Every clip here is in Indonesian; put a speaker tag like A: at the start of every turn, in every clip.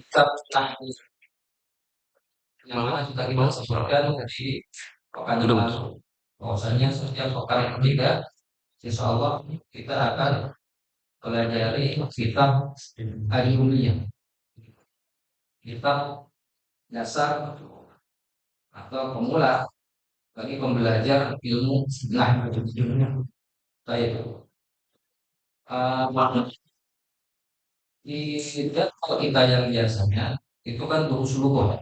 A: kitab Nahwu yang mana kita sebutkan di pekan yang lalu. Bahwasanya setiap pekan yang ketiga, insya Allah kita akan pelajari kitab Al-Umiyah, kitab dasar atau pemula bagi pembelajar ilmu Nahwu. Baik. Di kalau kita yang biasanya itu kan durus lughah.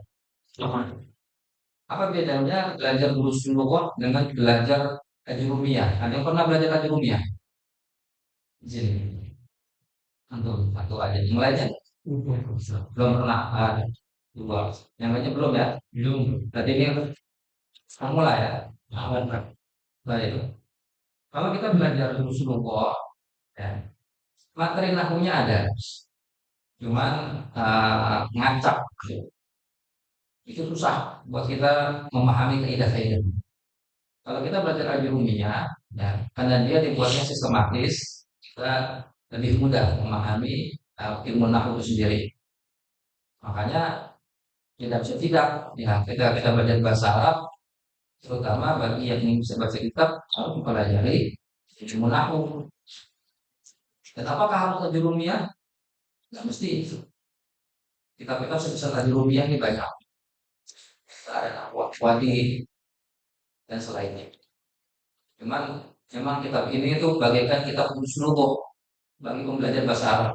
A: Apa bedanya belajar durus lughah dengan belajar ajrumiyah? Ada yang pernah belajar ajrumiyah? Di sini. Satu aja. Yang lainnya belum pernah. Ada dua. Yang lainnya belum ya? Belum. Berarti ini pemula ya. Awal. Baik. Kalau kita belajar durus lughah, ya, materi nahwunya ada, cuman ngacak. Itu susah buat kita memahami kaidah-kaidah. Kalau kita belajar ajrumiyah, ya, karena dia dibuatnya sistematis, kita lebih mudah memahami ilmu nahwu itu sendiri. Makanya tidak bisa tidak, ya, kita belajar bahasa Arab, terutama bagi yang ingin bisa baca kitab harus mempelajari ilmu nahwu. Dan apakah harus ajrumiyah? Tidak mesti. Kitab-kitab sebesar ajrumiyah ini banyak. Ada nahwu wadi dan selainnya. Cuman memang kitab ini itu bagaikan kitab khusus lughah bagi pembelajar bahasa Arab.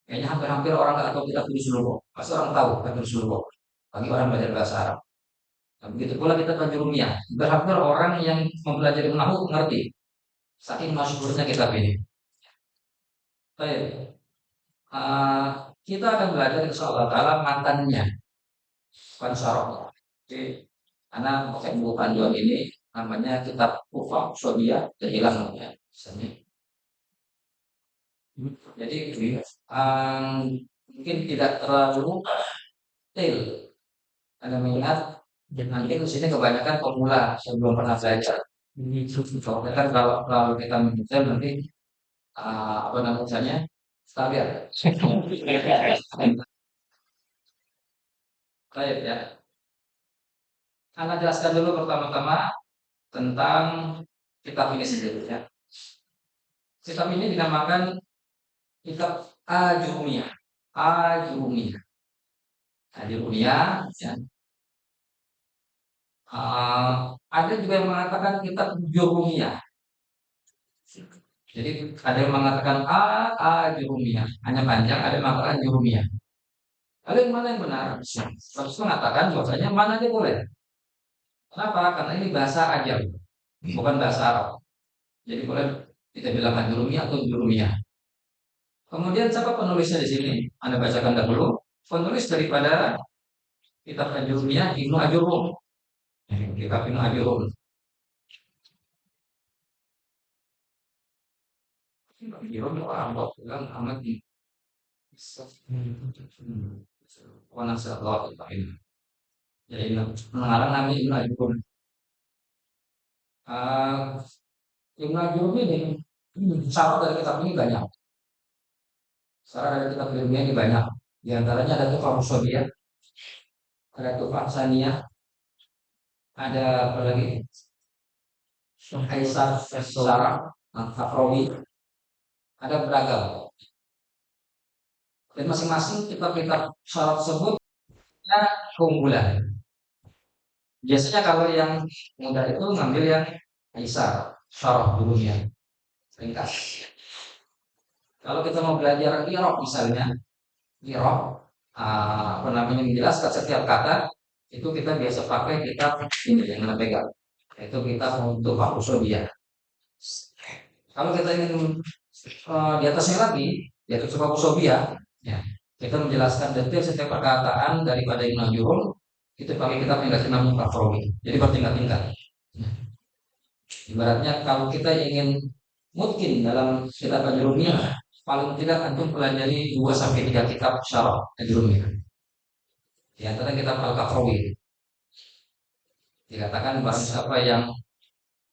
A: Kayaknya hampir-hampir orang nggak tahu kitab khusus lughah. Pasti orang tahu kitab khusus lughah bagi orang belajar bahasa Arab. Nah, begitu pula kita tajurumiyah. Hampir orang yang mempelajari nahwu ngerti. Saking masyhurnya kitab ini. Baik. Kita akan belajar insyaallah taala matannya, bukan syarahnya. Jadi, anak pakai buku panduan ini namanya kitab Kufah Sodia terhilang namanya. Misalnya. Jadi mungkin tidak terlalu detail. Anda mengingat nanti di sini kebanyakan pemula sebelum pernah belajar. Soalnya kan kalau kita mendetail nanti apa namanya stabil. Baik ya. Anda jelaskan dulu pertama-tama tentang kitab ini sendiri ya. Kitab ini dinamakan kitab Ajurumiyah. Ajurumiyah. Ajurumiyah ya. Ada juga yang mengatakan kitab Jurumiyah. Jadi ada yang mengatakan Jurumiyah, hanya panjang. Ada yang mengatakan Jurumiyah. Lalu yang mana yang benar? Harus mengatakan bahwasanya mana aja boleh. Kenapa? Karena ini bahasa Ajam, bukan bahasa Arab. Jadi boleh kita bilang Jurumiyah atau Jurumiyah. Kemudian siapa penulisnya di sini? Anda bacakan dahulu. Penulis daripada kitab Jurumiyah Ibnu Ajurum. Kitab Ibnu Ajurum. Ajurum orang bilang amat di jadi mengarang namanya Ibnu Ajurum. Ibnu Ajurum ini syarat dari kitab ini banyak. Syarat dari kitab ilmiah ini banyak. Di antaranya ada Tuhfah Musyabiyah, ada Tuhfah Saniyah, ada apa lagi? Kaisar Syarah, Al-Farawi, ada beragam. Dan masing-masing kitab-kitab syarat tersebut punya keunggulan. Biasanya kalau yang mudah itu ngambil yang Kaisar Syarah dulunya, ringkas. Kalau kita mau belajar Iraq misalnya, Iraq apa namanya menjelaskan setiap kata itu kita biasa pakai kitab ini yang kita pegang, yaitu kitab untuk Fakusobia. Kalau kita ingin di atasnya lagi, yaitu Fakusobia, ya, kita menjelaskan detail setiap perkataan daripada Ibnu Ajurum itu pakai kitab yang dikasih nama Fakusobia. Jadi bertingkat-tingkat. Ibaratnya kalau kita ingin mungkin dalam kitab Ajurumiyah paling tidak antum pelajari 2 sampai 3 kitab syarah Ajurumiyah. Di antara kitab Al-Kafrawi. Dikatakan barang siapa yang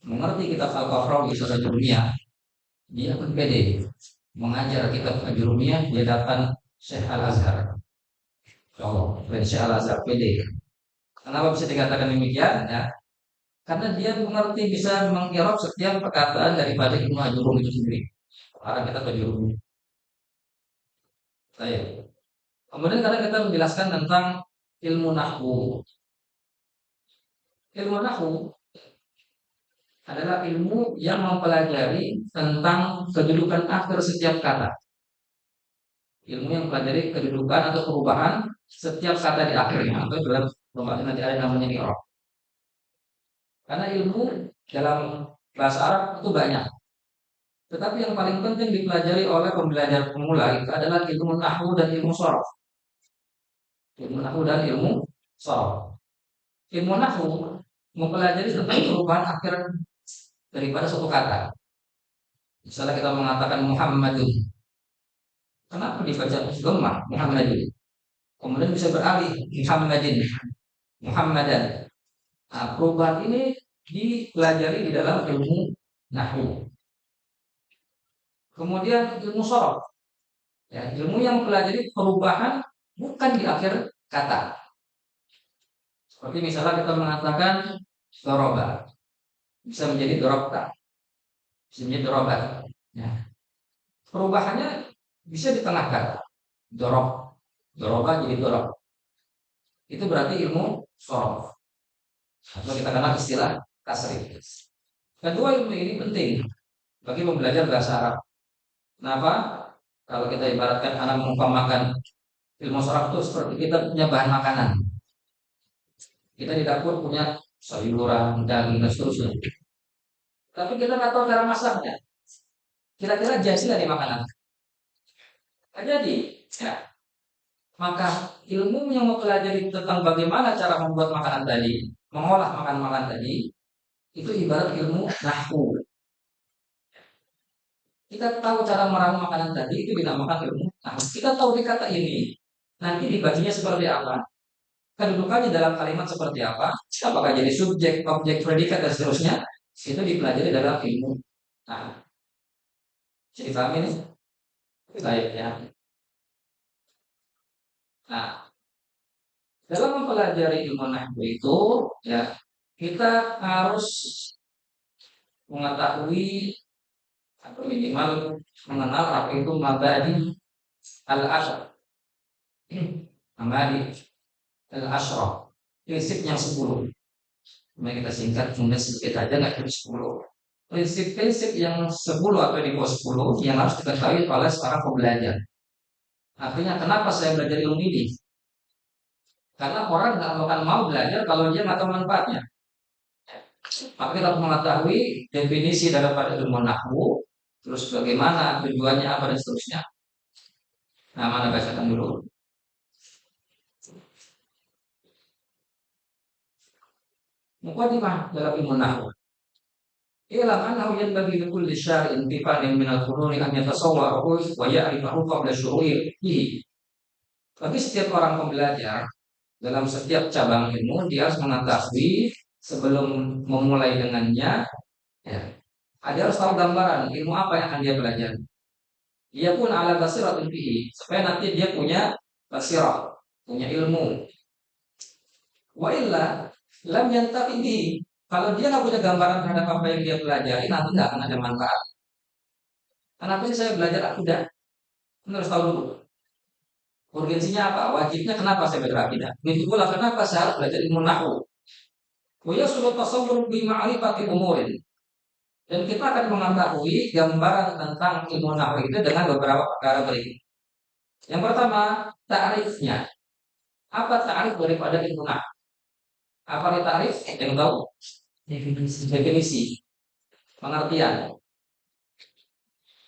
A: mengerti kitab Al-Kafrawi syarah Ajurumiyah, dia akan pede mengajar kitab Ajurumiyah di hadapan Syekh Al-Azhar. Oh, Insya Allah pede. Kenapa bisa dikatakan demikian? Ya, karena dia mengerti bisa mengirop setiap perkataan daripada Ibnu Ajurum itu sendiri. Karena kita ke juru. Saya. Kemudian karena kita menjelaskan tentang ilmu nahwu. Ilmu nahwu adalah ilmu yang mempelajari tentang kedudukan akhir setiap kata. Ilmu yang mempelajari kedudukan atau perubahan setiap kata di akhirnya atau dalam pembahasan nanti ada namanya i'rab. Karena ilmu dalam bahasa Arab itu banyak. Tetapi yang paling penting dipelajari oleh pembelajar pemula itu adalah ilmu nahwu dan ilmu sharaf. Ilmu nahwu dan ilmu sharaf. Ilmu nahwu mempelajari tentang perubahan akhir daripada suatu kata. Misalnya kita mengatakan Muhammadun, kenapa dibaca dhammah Muhammadun? Kemudian bisa beralih Muhammadin, Muhammadan. Nah, perubahan ini dipelajari di dalam ilmu nahwu. Kemudian ilmu sharaf, ya, ilmu yang mempelajari perubahan bukan di akhir kata. Seperti misalnya kita mengatakan doroba, bisa menjadi dorobta, bisa menjadi dorobat. Ya. Perubahannya bisa di tengah kata. Dorob, doroba jadi dorob. Itu berarti ilmu sorof. Atau kita kenal istilah tasrif. Kedua ilmu ini penting bagi pembelajar bahasa Arab. Kenapa? Kalau kita ibaratkan anak mengumpamakan ilmu sorof itu seperti kita punya bahan makanan. Kita di dapur punya sayuran, daging, dan seterusnya. Tapi kita nggak tahu cara masaknya. Kira-kira jadi nggak di makanan? Nggak jadi. Ya. Maka ilmu yang mempelajari tentang bagaimana cara membuat makanan tadi, mengolah makan-makan tadi, itu ibarat ilmu nahwu. Kita tahu cara meramu makanan tadi, itu dinamakan ilmu nahwu. Kita tahu di kata ini, nanti dibacanya seperti apa, kedudukannya dalam kalimat seperti apa, apakah jadi subjek, objek, predikat, dan seterusnya, itu dipelajari dalam ilmu. Nah, jadi paham ini? Baik ya. Nah, dalam mempelajari ilmu nahwu itu, ya kita harus mengetahui atau minimal mengenal apa itu mabadi al-ashr. Mabadi al-ashr, prinsip yang 10. Mari kita singkat, kemudian sedikit aja nggak cuma 10. Prinsip-prinsip yang 10 atau di bawah 10 yang harus diketahui oleh seorang pembelajar. Artinya kenapa saya belajar ilmu ini? Karena orang nggak akan mau belajar kalau dia nggak tahu manfaatnya. Maka kita harus mengetahui definisi daripada ilmu nahwu, terus bagaimana tujuannya apa dan seterusnya. Nah, mana bacakan dulu. Muqaddimah dalam ilmu nahwu. Ilam annahu yanbaghi li kulli syari'in fi fa'lin min al-fununi an yatasawwarahu wa ya'rifahu qabla syuru'i bihi. Bagi setiap orang pembelajar dalam setiap cabang ilmu dia harus mengetahui sebelum memulai dengannya, ya, dia harus tahu gambaran ilmu apa yang akan dia pelajari. Dia pun ala basiratin bihi, supaya nanti dia punya basirah, punya ilmu. Wa illa lam yantafi bihi. Kalau dia nggak punya gambaran terhadap apa yang dia pelajari, nanti nggak akan ada manfaat. Kenapa sih saya belajar akidah? Kita harus tahu dulu. Urgensinya apa? Wajibnya kenapa saya belajar akidah? Begitu pula kenapa saya harus belajar ilmu nahwu? Wa yasulu tasawwur bi ma'rifati umurin. Dan kita akan mengetahui gambaran tentang ilmu nahwu itu dengan beberapa perkara berikut. Yang pertama, ta'rifnya. Apa ta'rif daripada ilmu nahwu? Apa nih ta'rif? Yang tahu? Definisi. Pengertian.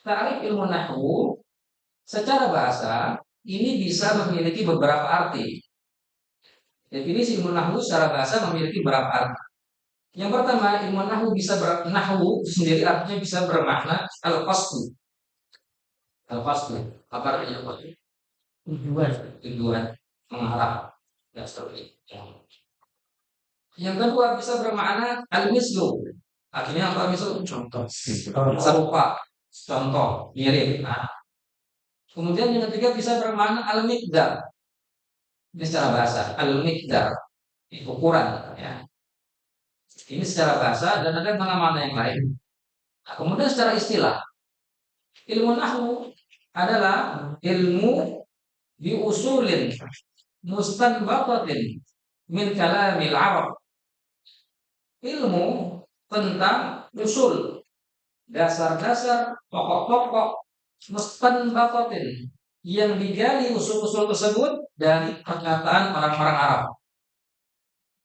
A: Ta'rif ilmu nahwu secara bahasa ini bisa memiliki beberapa arti. Definisi ilmu nahwu secara bahasa memiliki beberapa arti. Yang pertama, ilmu nahwu bisa nahwu sendiri artinya bisa bermakna al-qasdu. Al-qasdu, apa artinya? Tujuan, tujuan, mengarah, dan seterusnya. Yang kedua bisa bermakna al-mislu. Artinya apa mislu? Contoh. Serupa, contoh, mirip. Nah. Kemudian yang ketiga bisa bermakna al-miqdar. Ini secara bahasa, al-miqdar, ukuran, ya. Ini secara bahasa dan ada mana-mana yang lain. Nah, kemudian secara istilah, ilmu nahwu adalah ilmu biusulin mustanbatatin min kalamil Arab. Ilmu tentang usul, dasar-dasar, pokok-pokok mustanbatatin yang digali usul-usul tersebut dari perkataan orang-orang Arab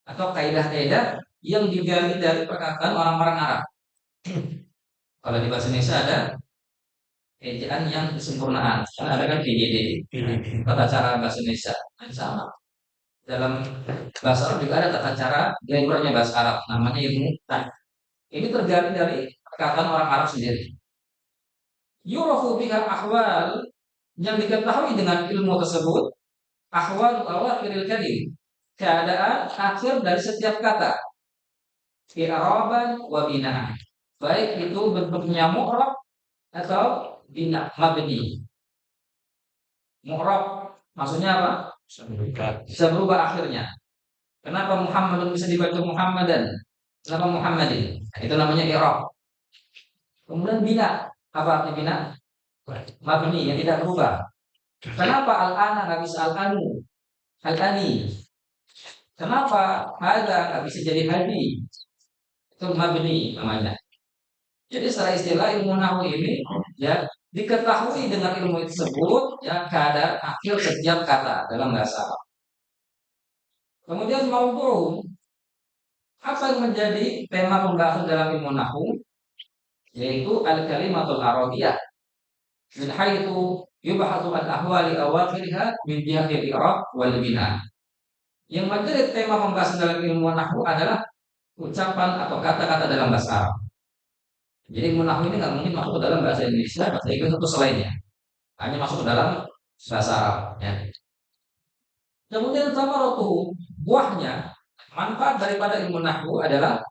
A: atau kaidah-kaidah yang digali dari perkataan orang-orang Arab. Kalau di bahasa Indonesia ada ejaan yang kesempurnaan. Karena ada kan PJD, tata cara bahasa Indonesia yang sama. Dalam bahasa Arab juga ada tata cara grammarnya bahasa Arab, namanya ilmu. Nah, ini tergali dari perkataan orang Arab sendiri. Yurafu biha ahwal, yang diketahui dengan ilmu tersebut, ahwal awakhiril kalim, keadaan akhir dari setiap kata, i'raban wa binaan. Baik itu bentuknya mu'rab atau bina mabni. Mu'rab maksudnya apa? Bisa berubah akhirnya. Kenapa Muhammadun bisa dibaca Muhammadan? Kenapa Muhammadin? Nah, itu namanya i'rab. Kemudian bina, apa arti bina? Mabni yang tidak berubah. Kenapa al-ana nggak bisa al-anu? Al-ani. Kenapa hada nggak bisa jadi hadi? Itu mabni namanya. Jadi secara istilah ilmu nahwu ini ya diketahui dengan ilmu tersebut ya keadaan akhir setiap kata dalam bahasa Arab. Kemudian maudhu, apa yang menjadi tema pembahasan dalam ilmu nahwu? Yaitu al-kalimatul arabiyah. Min haitsu yubhatsu an ahwali awakhiriha min jihati al-i'rab wal bina. Yang menjadi tema pembahasan dalam ilmu nahwu adalah ucapan atau kata-kata dalam bahasa Arab. Jadi ilmu nahwu ini nggak mungkin masuk ke dalam bahasa Indonesia, bahasa Inggris atau selainnya. Hanya masuk ke dalam bahasa Arab. Ya. Kemudian samaratuhu, buahnya, manfaat daripada ilmu nahwu adalah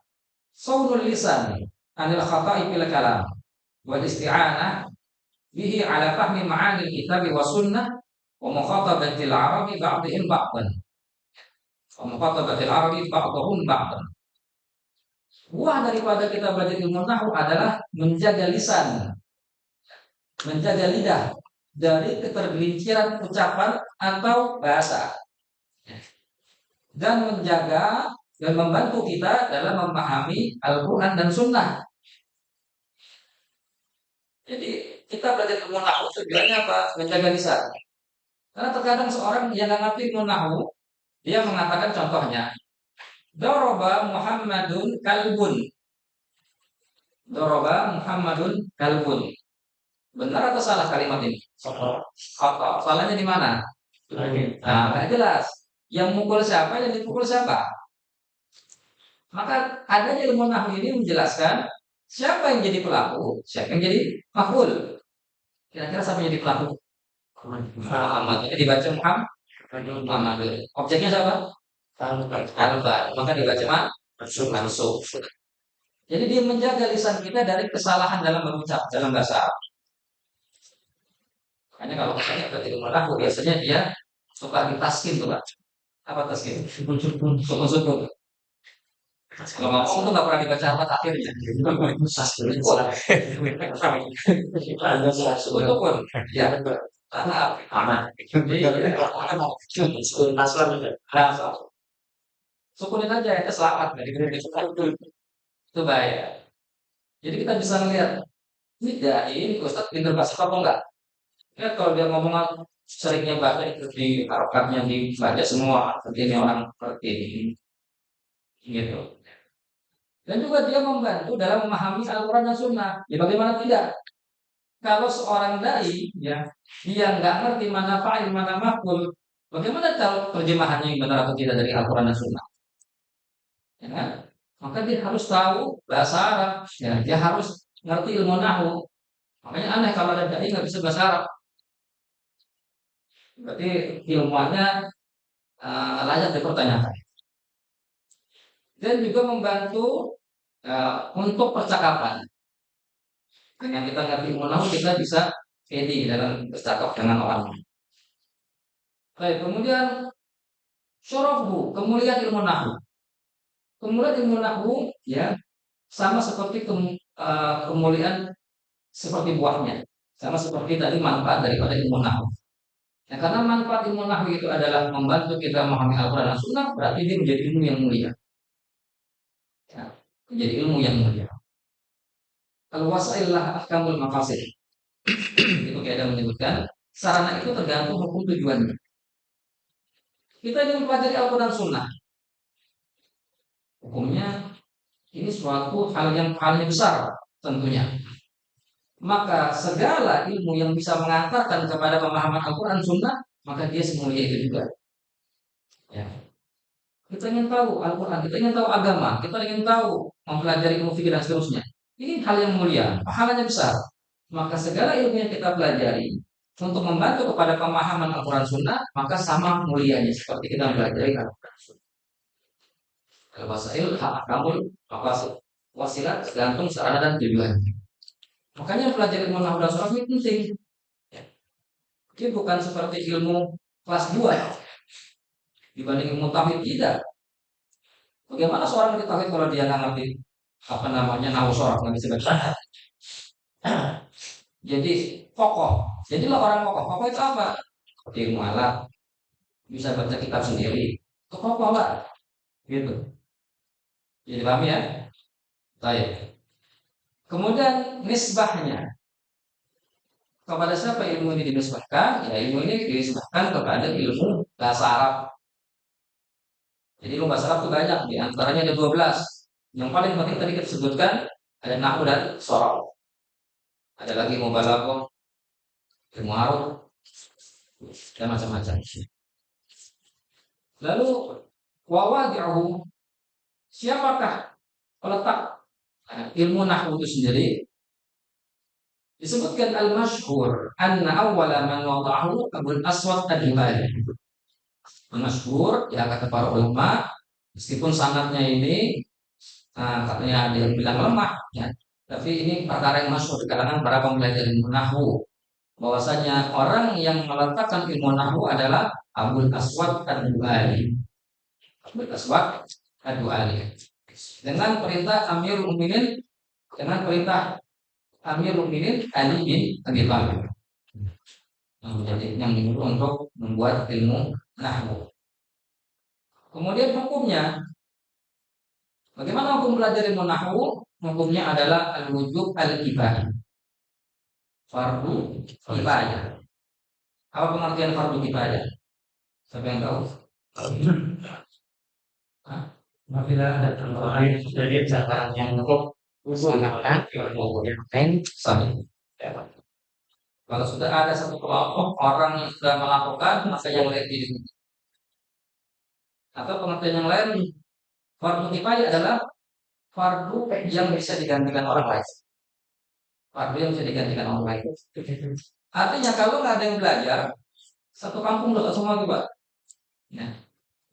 A: saunul lisan anil khata'i fil kalam wal isti'anah bihi ala fahmi ma'ani kitab wa sunnah wa mukhatabatil arabi ba'dihim ba'dan. Wa mukhatabatil arabi ba'dhum ba'dan. Buah daripada kita belajar ilmu nahwu adalah menjaga lisan, menjaga lidah dari ketergelinciran ucapan atau bahasa, dan menjaga dan membantu kita dalam memahami Al-Quran dan Sunnah. Jadi kita belajar ilmu nahwu tujuannya apa? Menjaga lisan. Karena terkadang seorang yang nggak ngerti ilmu nahwu, dia mengatakan contohnya, Doroba Muhammadun kalbun. Doroba Muhammadun kalbun. Benar atau salah kalimat ini? Salahnya di mana? Nah, nggak jelas. Yang mukul siapa, yang dipukul siapa? Maka adanya ilmu nahwu ini menjelaskan siapa yang jadi pelaku, siapa yang jadi maf'ul. Kira-kira siapa yang jadi pelaku? Muhammad. Ini dibaca Muhammad. Objeknya siapa? Alba. Maka dibaca mansub. Jadi dia menjaga lisan kita dari kesalahan dalam berucap dalam bahasa Arab. Makanya kalau misalnya berarti ilmu nahwu biasanya dia suka ditaskin tuh, Pak. Apa taskin? Sukun-sukun. Kalau ngomong tuh nggak pernah dibaca harkat akhirnya. Sukun. Ya. Aman. Sukunin aja ya, selamat. Itu bahaya. Jadi kita bisa melihat ini dai, Ustaz pintar bahasa apa enggak? Ya kalau dia ngomong seringnya baca itu di harokatnya dibaca semua seperti ini orang seperti ini, gitu. Dan juga dia membantu dalam memahami Al-Quran dan Sunnah. Ya bagaimana tidak? Kalau seorang dai, ya, dia nggak ngerti mana fa'il, mana maf'ul, bagaimana tahu terjemahannya yang benar atau tidak dari Al-Quran dan Sunnah? Ya kan? Maka dia harus tahu bahasa Arab, ya, dia harus ngerti ilmu nahwu. Makanya aneh kalau ada dai nggak bisa bahasa Arab. Berarti ilmuannya layak dipertanyakan. Dan juga membantu untuk percakapan. Dengan kita ngerti ilmu nahwu, kita bisa pede dalam bercakap dengan orang. Baik, kemudian Syarafu, kemuliaan ilmu nahwu. Kemuliaan ilmu nahwu ya sama seperti kemuliaan seperti buahnya. Sama seperti tadi manfaat daripada ilmu nahwu. Nah, karena manfaat ilmu nahwu itu adalah membantu kita memahami Al-Quran dan Sunnah, berarti dia menjadi ilmu yang mulia. Ya, menjadi ilmu yang mulia. Al-wasaillah ahkamul maqasid. Itu kayak menyebutkan sarana itu tergantung hukum tujuannya. Kita ingin mempelajari Al-Quran Sunnah. Hukumnya ini suatu halnya besar tentunya. Maka segala ilmu yang bisa mengantarkan kepada pemahaman Al-Quran Sunnah, maka dia semulia itu juga. Ya. Kita ingin tahu Al-Quran, kita ingin tahu agama, kita ingin tahu mempelajari ilmu fikih dan seterusnya. Ini hal yang mulia, pahalanya besar. Maka segala ilmu yang kita pelajari untuk membantu kepada pemahaman Al-Quran Sunnah, maka sama mulianya seperti kita mempelajari Al-Quran Sunnah. Al-wasail, hak-akamul, wasilat, tergantung sarana dan tujuan. Makanya pelajari ilmu nahwu dan sharaf ini penting. Ya. Ini bukan seperti ilmu kelas 2 dibanding ilmu tauhid, tidak. Bagaimana seorang ngerti tauhid kalau dia nggak ngerti apa namanya nahwu sharaf, nggak bisa baca? Jadi kokoh. Jadilah orang kokoh. Kokoh itu apa? Ilmu alat, bisa baca kitab sendiri. Itu kokoh lah. Gitu. Jadi paham ya? Baik. Kemudian nisbahnya. Kepada siapa ilmu ini dinisbahkan? Ya, ilmu ini dinisbahkan kepada ilmu bahasa Arab. Jadi ilmu bahasa Arab itu banyak, di antaranya ada 12. Yang paling penting tadi kita sebutkan ada nahwu dan sharaf. Ada lagi ilmu balaghah, ilmu arab, dan macam-macam. Lalu wawadi'uhu, siapakah peletak ilmu nahwu itu sendiri? Disebutkan al-masyhur anna awwala man wada'ahu Abul Aswad ad-Du'ali. Masyhur ya kata para ulama, meskipun sanadnya ini katanya ada yang bilang lemah ya, tapi ini perkara yang masyhur di kalangan para pembelajar ilmu nahwu, bahwasanya orang yang meletakkan ilmu nahwu adalah Abul Aswad ad-Du'ali. Abul Aswad ad-Du'ali. Dengan perintah Amirul Mukminin, dengan perintah Amirul Mukminin Ali bin Abi Thalib. Yang menyuruh untuk membuat ilmu nahwu. Kemudian hukumnya, bagaimana hukum belajar ilmu nahwu? Hukumnya adalah al-wujub al-kifayah. Fardu kifayah. Apa pengertian fardu kifayah? Siapa yang tahu? Apabila ada orang yang dari cara yang melakukan ilmu yang lain sama. Kalau sudah ada satu kelompok orang yang sudah melakukan, maka yang lain jadi. Atau pengertian yang lain, fardu kifayah adalah fardu yang bisa digantikan orang lain. Fardu yang bisa digantikan orang lain. Artinya kalau nggak ada yang belajar, satu kampung dosa semua juga. Ya.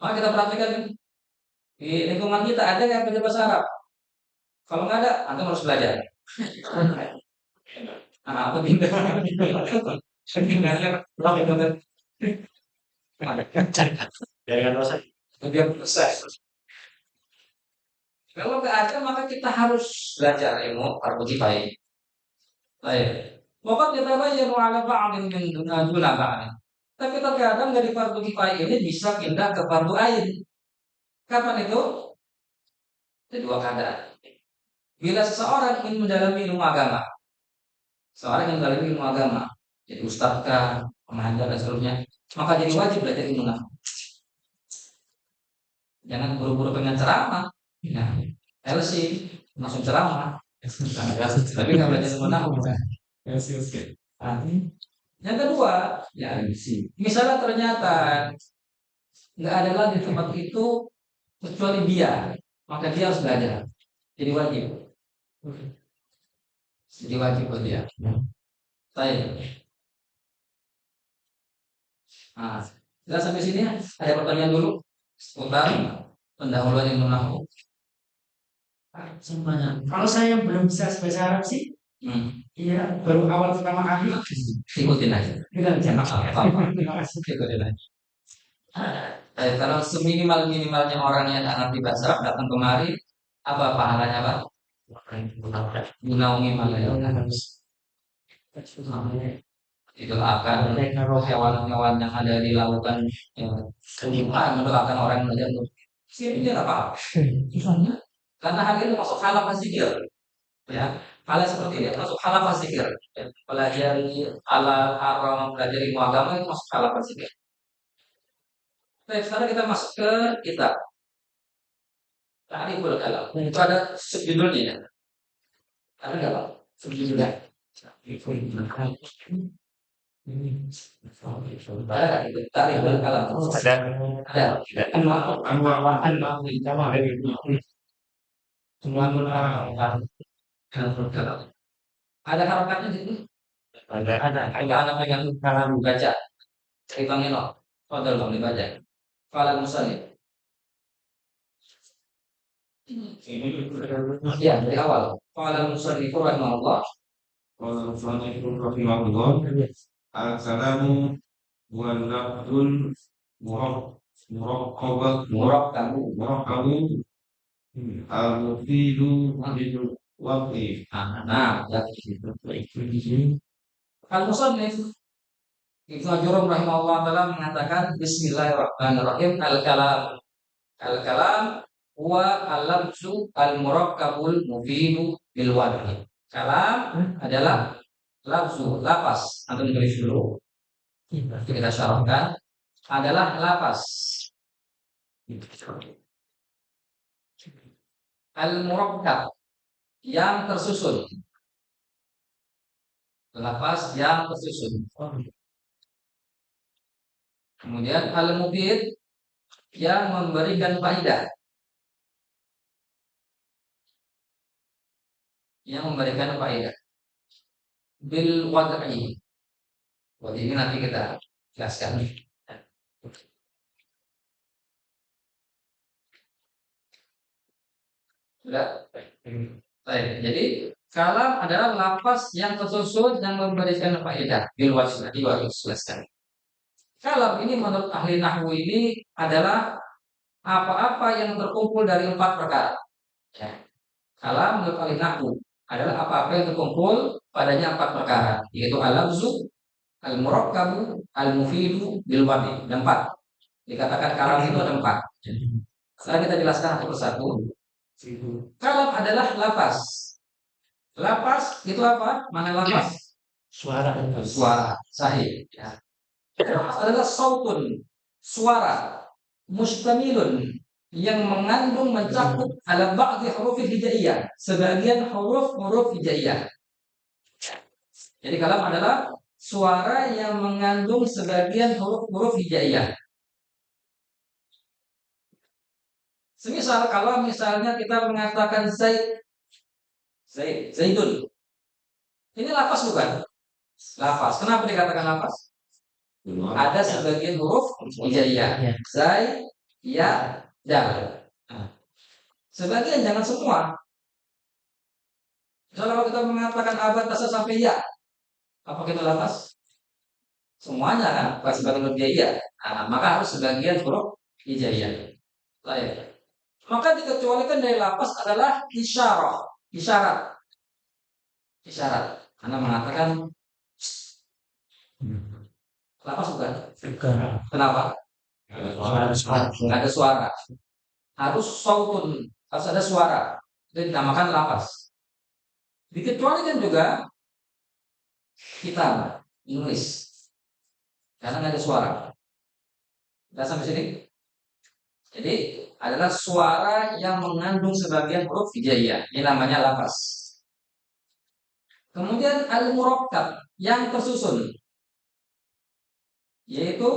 A: Maka kita perhatikan di lingkungan kita ada yang belajar bahasa Arab. Kalau nggak ada, antum harus belajar. Apa pindah? Jangan dosa. Biar proses. Kalau nggak ada, maka kita harus belajar ilmu fardu kifayah. Baik. Maka kita belajar ala ba'din min duna ba'din. Tapi terkadang dari fardu kifayah ini bisa pindah ke fardu ain. Kapan itu? Ada dua keadaan. Bila seseorang ingin mendalami ilmu agama, seorang yang mendalami ilmu agama, jadi ustadz kah, pengajar dan seterusnya, maka jadi wajib belajar ilmu nahwu. Jangan buru-buru pengen ceramah, nah, LC langsung ceramah, tapi nggak belajar ilmu nahwu. Yang kedua, ya misalnya ternyata nggak ada lagi tempat itu kecuali dia, maka dia harus belajar. Jadi wajib. Jadi wajib buat dia. Baik. Nah, sudah sampai sini ada pertanyaan dulu seputar pendahuluan ilmu nahwu.
B: Semuanya. Kalau saya belum bisa bahasa Arab sih, iya baru awal pertama kali.
A: Ikutin aja.
B: Kita jangan
A: apa-apa. Ikutin aja. Kalau seminimal-minimalnya orang yang tak ngerti bahasa Arab datang kemari, apa pahalanya, Pak? Menaungi malaikat. Itu akan hewan-hewan yang ada di lautan ya, mendoakan orang yang belajar tuh. Sini dia apa? Karena hal itu masuk halal zikir. Ya, hal seperti ini masuk halal zikir. Ya, pelajari halal haram, pelajari ilmu agama itu masuk halal zikir. Baik, sekarang kita masuk ke kitab. Ta'riful kalam. Itu ada subjudulnya ya. Ada nggak Pak? Subjudulnya. Ada nggak itu? Ta'riful kalam. Ada. Ada harokatnya di sini. Ada anak pegang kalam baca. Ceritanya no. Fadal bang dibaca. Fala musallin. Ya, dari awal. Fala musallin rahimahullah.
C: Qala al-musannif rahimahullah, al-kalamu wal lafzul murakkabun al-mufidu bil waqi.
A: Nah, ya. Al-musannif Ibnu Jurum rahimahullah taala mengatakan Bismillahirrahmanirrahim al-kalam huwa al-lafzu al-murakkabul mufidu bil wadhi. Kalam adalah lafzu, lapas. Antum tulis dulu. Kita syarahkan adalah lapas. Al-murakkab yang tersusun. Lapas yang tersusun. Kemudian al-mufid yang memberikan faedah. Yang memberikan faedah. Bil wad'i. Ini nanti kita jelaskan. Sudah? Baik. Jadi kalam adalah lapas yang tersusun yang memberikan faedah. Bil wad'i nanti baru jelaskan. Kalam ini menurut ahli nahwu ini adalah apa-apa yang terkumpul dari 4 perkara. Ya. Kalam menurut ahli nahwu adalah apa-apa yang terkumpul padanya 4 perkara, yaitu al-lafzu, al-murakkabu, al-mufidu, bil wad'i. Ada 4. Dikatakan kalam itu ada 4. Sekarang kita jelaskan satu persatu. Kalam adalah lapas. Lapas itu apa? Mana lapas?
B: Suara.
A: Suara. Sahih. Ya. Adalah sautun, suara mustamilun yang mengandung mencakup ala ba'dhi huruf hijaiyah, sebagian huruf hijaiyah. Jadi kalam adalah suara yang mengandung sebagian huruf hijaiyah. Semisal kalau misalnya kita mengatakan zaidun. Ini lafaz bukan? Lafaz. Kenapa dikatakan lafaz? Ada sebagian huruf hijaiyah. Zai, ya, dal. Nah, sebagian, jangan semua. Misalnya kalau kita mengatakan abad tasa sampai ya, apa kita lafaz? Semuanya kan, pas sebagian huruf hijaiyah. Nah, maka harus sebagian huruf hijaiyah. Baik. Maka dikecualikan dari lafaz adalah isyarat. Karena mengatakan lafaz bukan? Kenapa? Nggak ada suara. Harus sautun, harus ada suara. Itu dinamakan lafaz. Dikecualikan juga kita menulis karena nggak ada suara. Sudah sampai sini? Jadi adalah suara yang mengandung sebagian huruf hijaiyah. Ini namanya lafaz. Kemudian al-murakkab yang tersusun, yaitu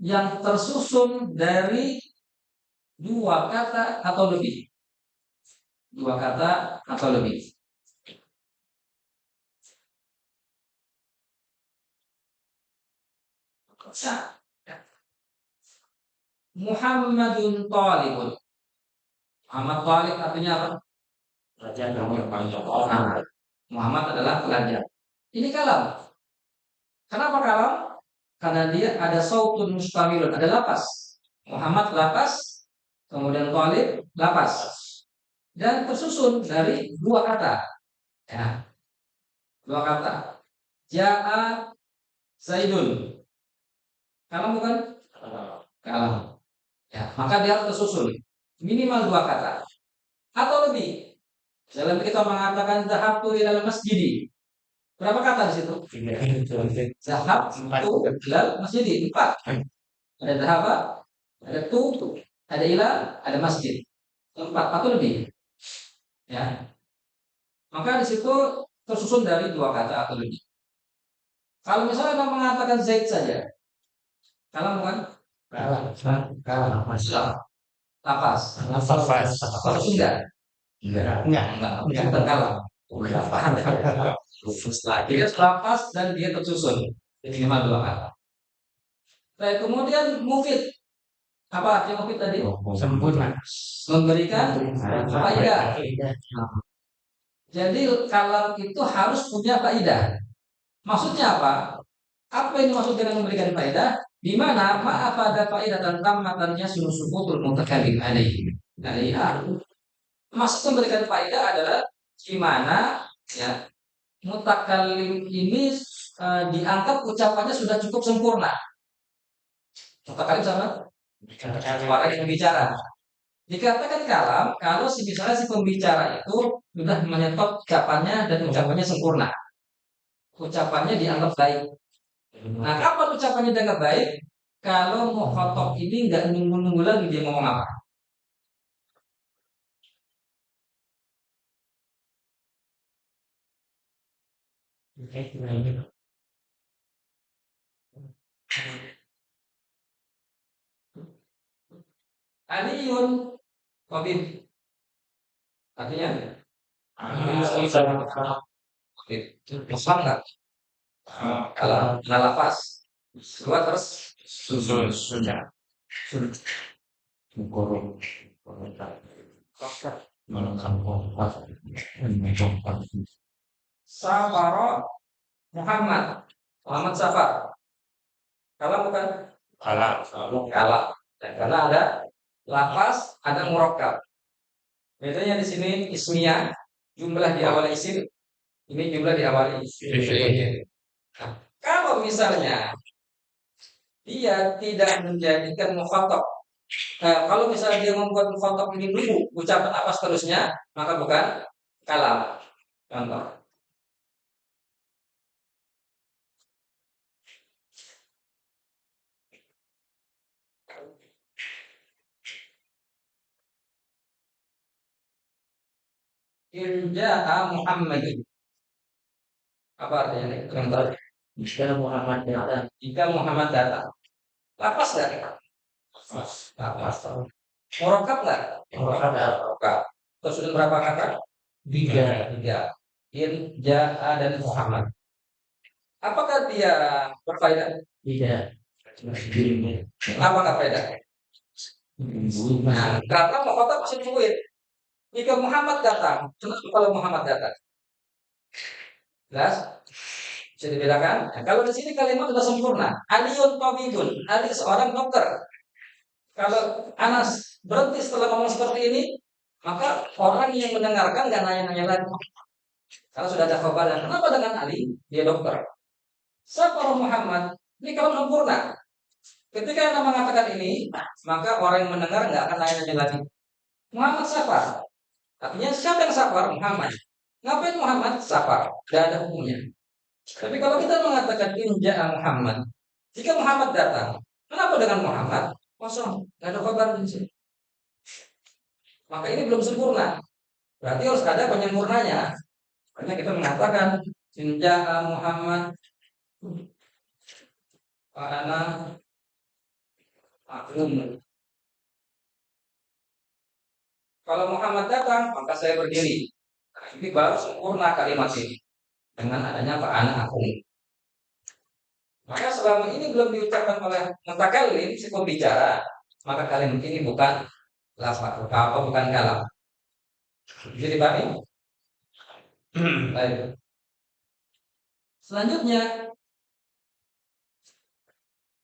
A: yang tersusun dari 2 kata atau lebih. 2 kata atau lebih. Muhammadun talibun. Muhammad talib artinya apa? Muhammad adalah pelajar. Ini kalam. Kenapa kalam? Karena dia ada sautun mustamilun, ada lapas. Muhammad lapas, kemudian Thalib lapas, dan tersusun dari dua kata. Ya, dua kata. Ja'a Zaidun. Kalam bukan? Kalam. Ya, maka dia harus tersusun minimal dua kata atau lebih. Dalam kita mengatakan zahabtu ilal masjid. Berapa kata di situ? Zahabtu ilal masjid. Empat. Ada zahaba, ada tu, ada ila, ada masjid. Empat atau lebih. Ya. Maka di situ tersusun dari dua kata atau lebih. Kalau misalnya Anda mengatakan Zaid saja, kalau bukan? Kalah. Lapas. Terus enggak? Enggak. Bukan kalah. Dia lapas dan dia tersusun. Jadi minimal dua kata. Baik, kemudian mufid. Apa arti mufid tadi?
B: Sempurna.
A: Memberikan faedah. Jadi kalam itu harus punya faedah. Maksudnya apa? Apa ini maksud dengan memberikan faedah? Di mana maaf ada faedah tentang matanya subutul mutakallim alaiha. Maksud memberikan faedah adalah di mana ya mutakallim ini dianggap ucapannya sudah cukup sempurna. Mutakallim sama orang yang bicara. Dikatakan kalam kalau misalnya si pembicara itu sudah menyetop ucapannya dan ucapannya sempurna. Ucapannya dianggap baik. Nah, kapan ucapannya dianggap baik? Kalau mukhatab ini nggak nunggu-nunggu lagi dia ngomong apa. Aliyun Wabib. Artinya paham nggak? Kalau nalafas keluar terus
C: Sudah.
A: Safaro Muhammad Safar. Kalau bukan kalah. Dan karena ada lafaz, ada murakkab. Bedanya di sini ismiyah, jumlah di awal isim, ini jumlah di awal isim. Nah, kalau misalnya dia tidak menjadikan mukhatab, kalau misalnya dia membuat mukhatab ini dulu ucapan apa seterusnya, maka bukan kalam. Contoh. Inja'a Muhammadin. Apa artinya nih? Contoh. Jika Muhammad datang. Lapas nggak? Lapas. Murakkab nggak? Murakkab. Terus sudah berapa kata? Tiga. In, Ja'a, dan Muhammad. Apakah dia berfaedah?
B: Tidak.
A: Apakah faedah? Nah, karena mukhatab masih nungguin. Jika Muhammad datang, kenapa kalau Muhammad datang? Jelas? Bisa dibedakan? Nah, kalau di sini kalimat sudah sempurna. Aliyun tabibun. Ali seorang dokter. Kalau Anas berhenti setelah ngomong seperti ini, maka orang yang mendengarkan nggak nanya-nanya lagi. Kalau sudah ada kabar, kenapa dengan Ali? Dia dokter. Siapa Muhammad? Ini kalau sempurna. Ketika Anda mengatakan ini, maka orang yang mendengar nggak akan nanya-nanya lagi. Muhammad siapa? Artinya siapa yang safar? Muhammad. Ngapain Muhammad safar? Tidak ada hukumnya. Tapi kalau kita mengatakan inja Muhammad, jika Muhammad datang, kenapa dengan Muhammad? Kosong, nggak ada kabar di sini. Maka ini belum sempurna. Berarti harus ada penyempurnanya. Karena kita mengatakan inja Muhammad, Ana Akum. Kalau Muhammad datang, maka saya berdiri. Nah, ini baru sempurna kalimat ini dengan adanya Pak Anak Akum. Maka selama ini belum diucapkan oleh mutakallim si pembicara, maka kalimat ini bukan lafaz atau bukan kalam. Jadi dipahami? Baik. Selanjutnya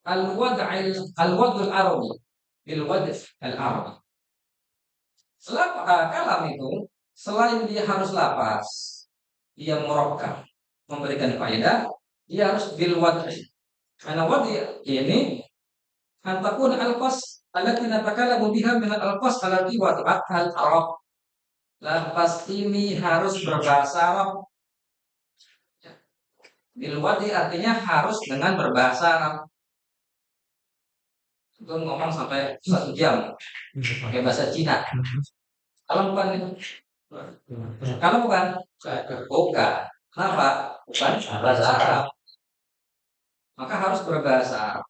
A: al-wad'ul arabi. bil wajh al-arabi. Kalam itu selain dia harus lapas, dia murakkab, memberikan faedah, dia harus bil wajh. Karena wajh ini antakun al-fas allati natakallamu biha min al-fas allati wada'at al-arab. Lafaz ini harus berbahasa Arab. Bil wajh artinya harus dengan berbahasa Arab. Itu ngomong sampai 1 jam pakai bahasa Cina. Kalau bukan itu, kalau bukan, bukan. Kenapa? Bukan bahasa Arab. Maka harus berbahasa Arab.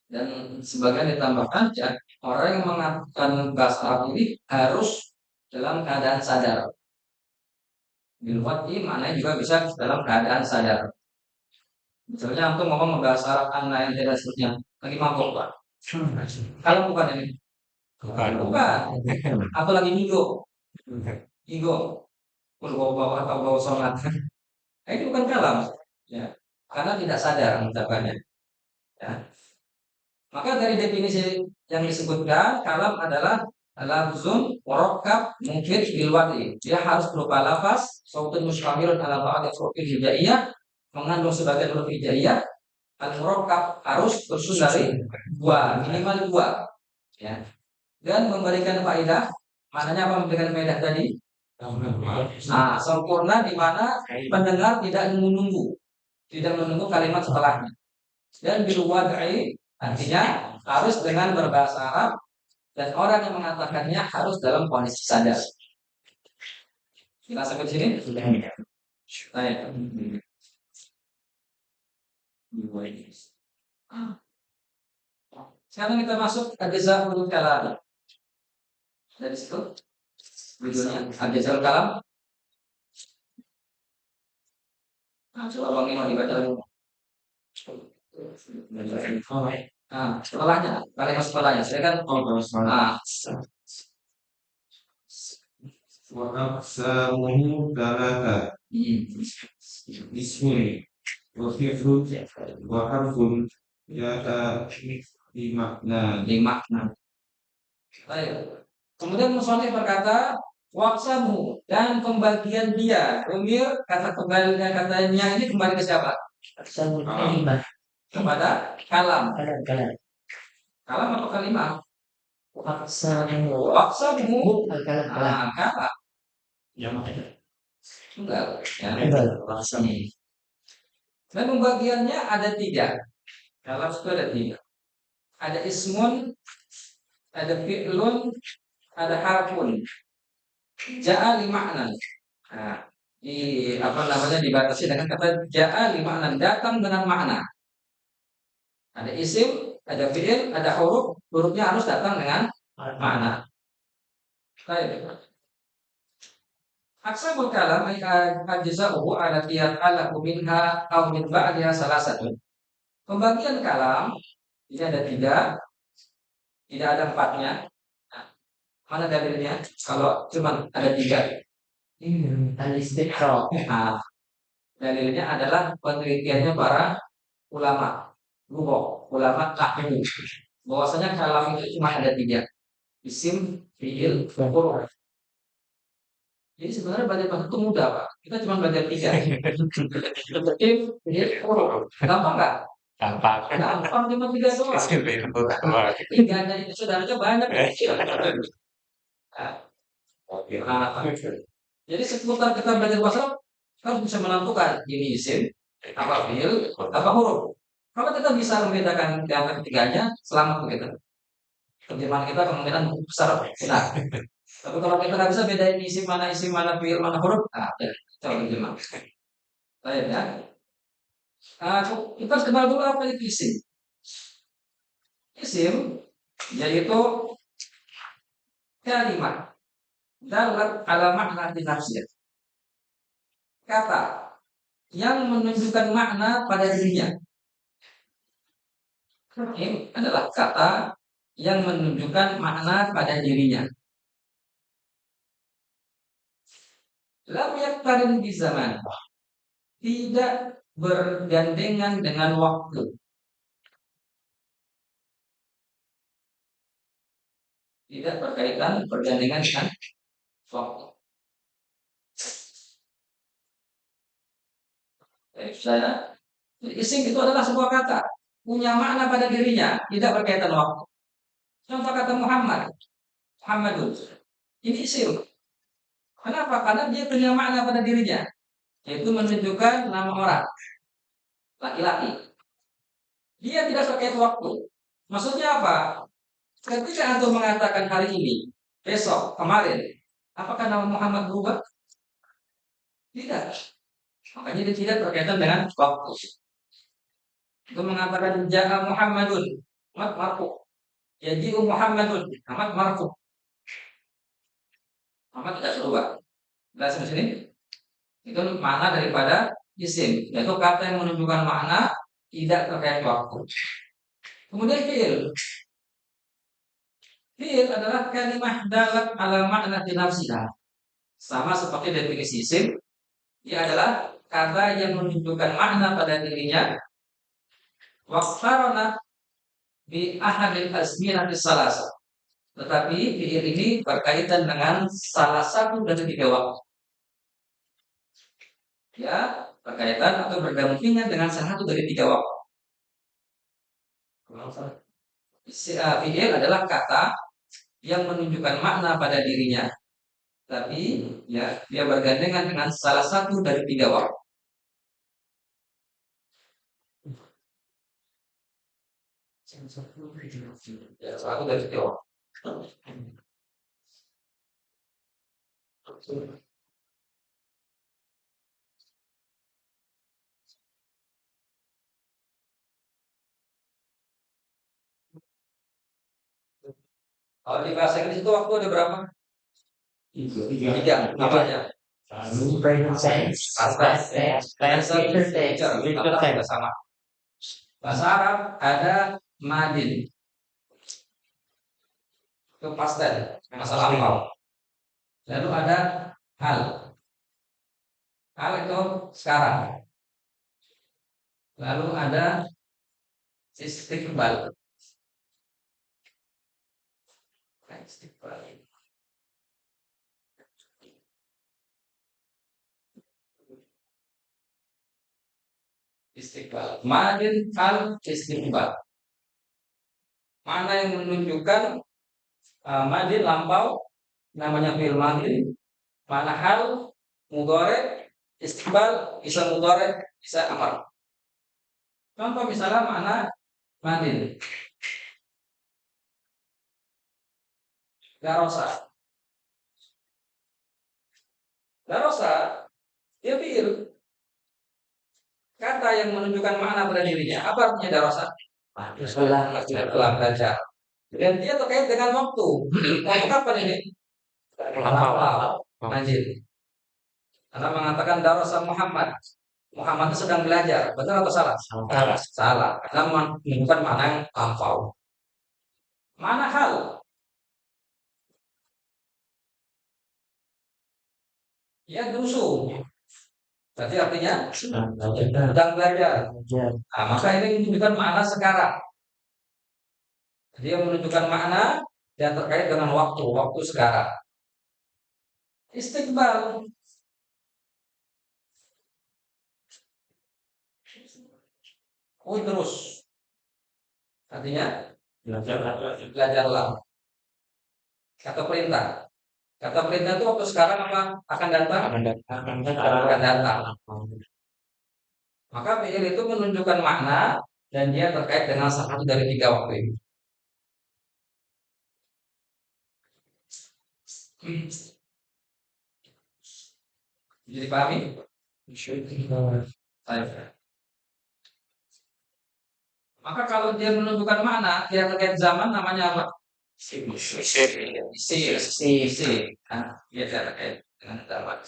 A: Dan sebagian ditambahkan, ya, orang yang mengatakan bahasa Arab ini harus dalam keadaan sadar. Bil wajhi maknanya juga bisa dalam keadaan sadar. Misalnya untuk ngomong bahasa Arab anda yang tidak seterusnya lagi mabuk Pak. Kalau bukan ini, bukan. Atau lagi ngigo, bawa atau bawa sholat. Ini bukan kalam, ya, karena tidak sadar mengucapkannya. Ya. Maka dari definisi yang disebutkan, kalam adalah lafzun murakkab mungkin bil wadi. Dia harus berupa lafaz sautun mustamilun ala ba'd hurufil hijaiyah, mengandung sebagian huruf hijaiyah. Al murakkab harus tersusun dari minimal 2, ya. Dan memberikan faedah. Maknanya apa memberikan faedah tadi? Sempurna di mana pendengar tidak menunggu kalimat setelahnya. Dan bil wad'i artinya harus dengan berbahasa Arab dan orang yang mengatakannya harus dalam kondisi sadar. Kita sampai di sini? Baik. Sekarang kita masuk ajza'ul kalam. Dari situ judulnya ajza'ul kalam. Coba Bang Iman dibaca dulu. Setelahnya, kalimat setelahnya, saya kan
C: wa aqsamuhu thalatha ismun wa fi'lun wa harfun yata
A: limakna. Baik. Kemudian musannif berkata waqsamu dan pembagian dia. Umir kata kembalinya katanya ini kembali ke siapa? Kepada kalam. Kalam atau kalimah? Waqsamu kalam. Tunggal. Dan pembagiannya ada 3. Kalam itu ada 3. Ada ismun, ada fi'lun, ada harfun. Ja'a li ma'nan. Dibatasi dengan kata ja'a li ma'nan, datang dengan makna. Ada isim, ada fi'il, ada huruf. Hurufnya harus datang dengan makna. Baik. Aqsamul kalam ay ajza'uhu ala tiyaqala minha aw min ba'diha salasatun. Pembagian kalam ini ada 3, tidak ada 4-nya. Mana dalilnya? Kalau cuma ada 3. Dalilnya adalah penelitiannya para ulama nahwu. Bahwasanya kalam itu cuma ada 3. Isim, fi'il, huruf. Jadi sebenarnya belajar itu mudah, Pak. Kita cuma belajar 3. Isim, fi'il, huruf. Gampang nggak? Gampang, cuma 3 doang. 3 itu saudaranya banyak. Jadi seputar kita belajar bahasa harus bisa menentukan ini isim, apa fi'il, apa huruf. Kalau kita bisa membedakan di antara ketiganya, selamat kita. Terjemahan kita kemungkinan besar benar. Tapi kalau kita nggak bisa bedain isim, mana fi'il, mana huruf, kita terjemah. Baik ya. Kita harus kenal dulu apa itu isim. Isim yaitu kalimat dalam ala makna dinafsiyah. Kata yang menunjukkan makna pada dirinya. Ini adalah kata yang menunjukkan makna pada dirinya. Lam yaktarin di zaman. Tidak bergandengan dengan waktu. Tidak berkaitan bergandengan dengan waktu. Saya, isim itu adalah sebuah kata, punya makna pada dirinya, tidak berkaitan waktu. Contoh kata Muhammad, Muhammadun. Ini isim. Kenapa? Karena dia punya makna pada dirinya, yaitu menunjukkan nama orang, laki-laki. Dia tidak terkait waktu. Maksudnya apa? Ketika antum mengatakan hari ini, besok, kemarin, apakah nama Muhammad berubah? Tidak. Makanya dia tidak berkaitan dengan waktu. Itu mengatakan ja'a Muhammadun, amat marfu. Yaji'u Muhammadun, amat marfu. Amat tidak berubah. Jelas di sini? Itu makna daripada isim, yaitu kata yang menunjukkan makna tidak terkait waktu. Kemudian fi'il. Fi'il adalah kalimah dalat ala makna dinafsiha. Sama seperti definisi isim, ia adalah kata yang menunjukkan makna pada dirinya. Waqtarana bi ahadil azminati salasa. Tetapi fi'il ini berkaitan dengan salah satu dari tiga waktu. Ya, berkaitan atau berdampingan dengan salah satu dari tiga waktu. Fi'il adalah kata yang menunjukkan makna pada dirinya, tapi ya dia bergandengan dengan salah satu dari tiga waktu. Ya, salah satu dari tiga waktu. Kalau di bahasa Inggris itu waktu ada berapa? Tiga. Apa aja? Sama. Bahasa Arab ada madin. Itu past tense, masa lampau. Lalu ada hal. Hal itu sekarang. Lalu ada istiqbal. Istiqbal. Madin hal istiqbal. Mana yang menunjukkan madin lampau, namanya fi'il madin. Mana hal mudhari, istiqbal bisa mudhari, bisa amar. Contoh misalnya mana madin. Darosa. Darosa dia fi'il. Kata yang menunjukkan makna pada dirinya. Apa artinya darosa? Telah belajar. Dan dia terkait dengan waktu. Waktu kapan ini? Lampau. Anjir. Karena mengatakan darosa Muhammad. Muhammad itu sedang belajar. Betul atau salah? Salah. Karena menunjukkan makna yang lampau. Mana hal? Ya dusu. Berarti artinya sedang belajar. Nah, maka ini menunjukkan makna sekarang. Dia menunjukkan makna yang terkait dengan waktu sekarang. Istiqbal. Terus. Artinya belajarlah. Kata perintah. Kata perintah itu waktu sekarang apa? Akan datang? Akan datang. Maka fi'il itu menunjukkan makna dan dia terkait dengan salah satu dari tiga waktu ini. Jadi pahami? Maka kalau dia menunjukkan makna, dia terkait zaman, namanya apa? Isi. Dia terkait dengan zaman.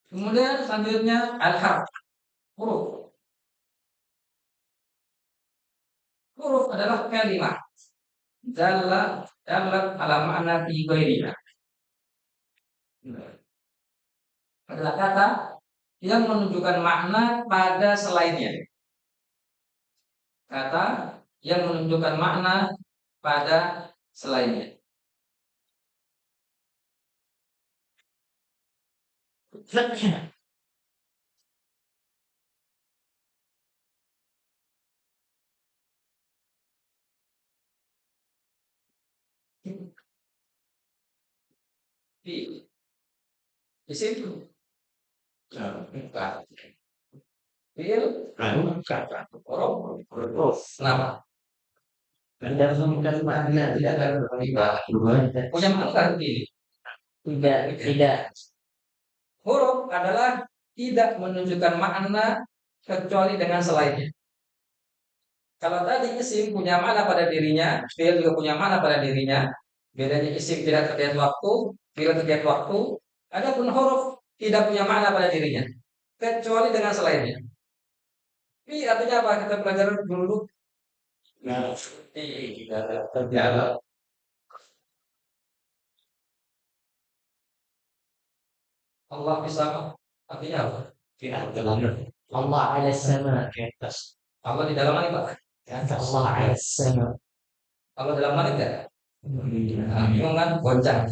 A: Kemudian selanjutnya al-harf, huruf. Huruf adalah kalimat dalam ala makna fi ghairiha. Adalah kata yang menunjukkan makna pada selainnya. Kata yang menunjukkan makna pada selainnya. Di situ. Bukan. Fiil. Huruf. Kenapa?
B: Tidak menemukan makna.
A: Tidak ada punya makna ini.
B: Tidak.
A: Huruf adalah tidak menunjukkan makna kecuali dengan selainnya. Kalau tadi isim punya makna pada dirinya, fiil juga punya makna pada dirinya. Bedanya isim tidak terkait waktu, fiil terkait waktu. Adapun huruf tidak punya makna pada dirinya, kecuali dengan selainnya. Fi artinya apa? Kita belajar dulu.
B: Nah,
A: Ya, Allah bisa artinya apa?
B: Allah ala sama.
A: Allah di dalam langit, Pak.
B: Allah ala sama.
A: Allah dalam langit ya? Nah, bingung kan? Goncang.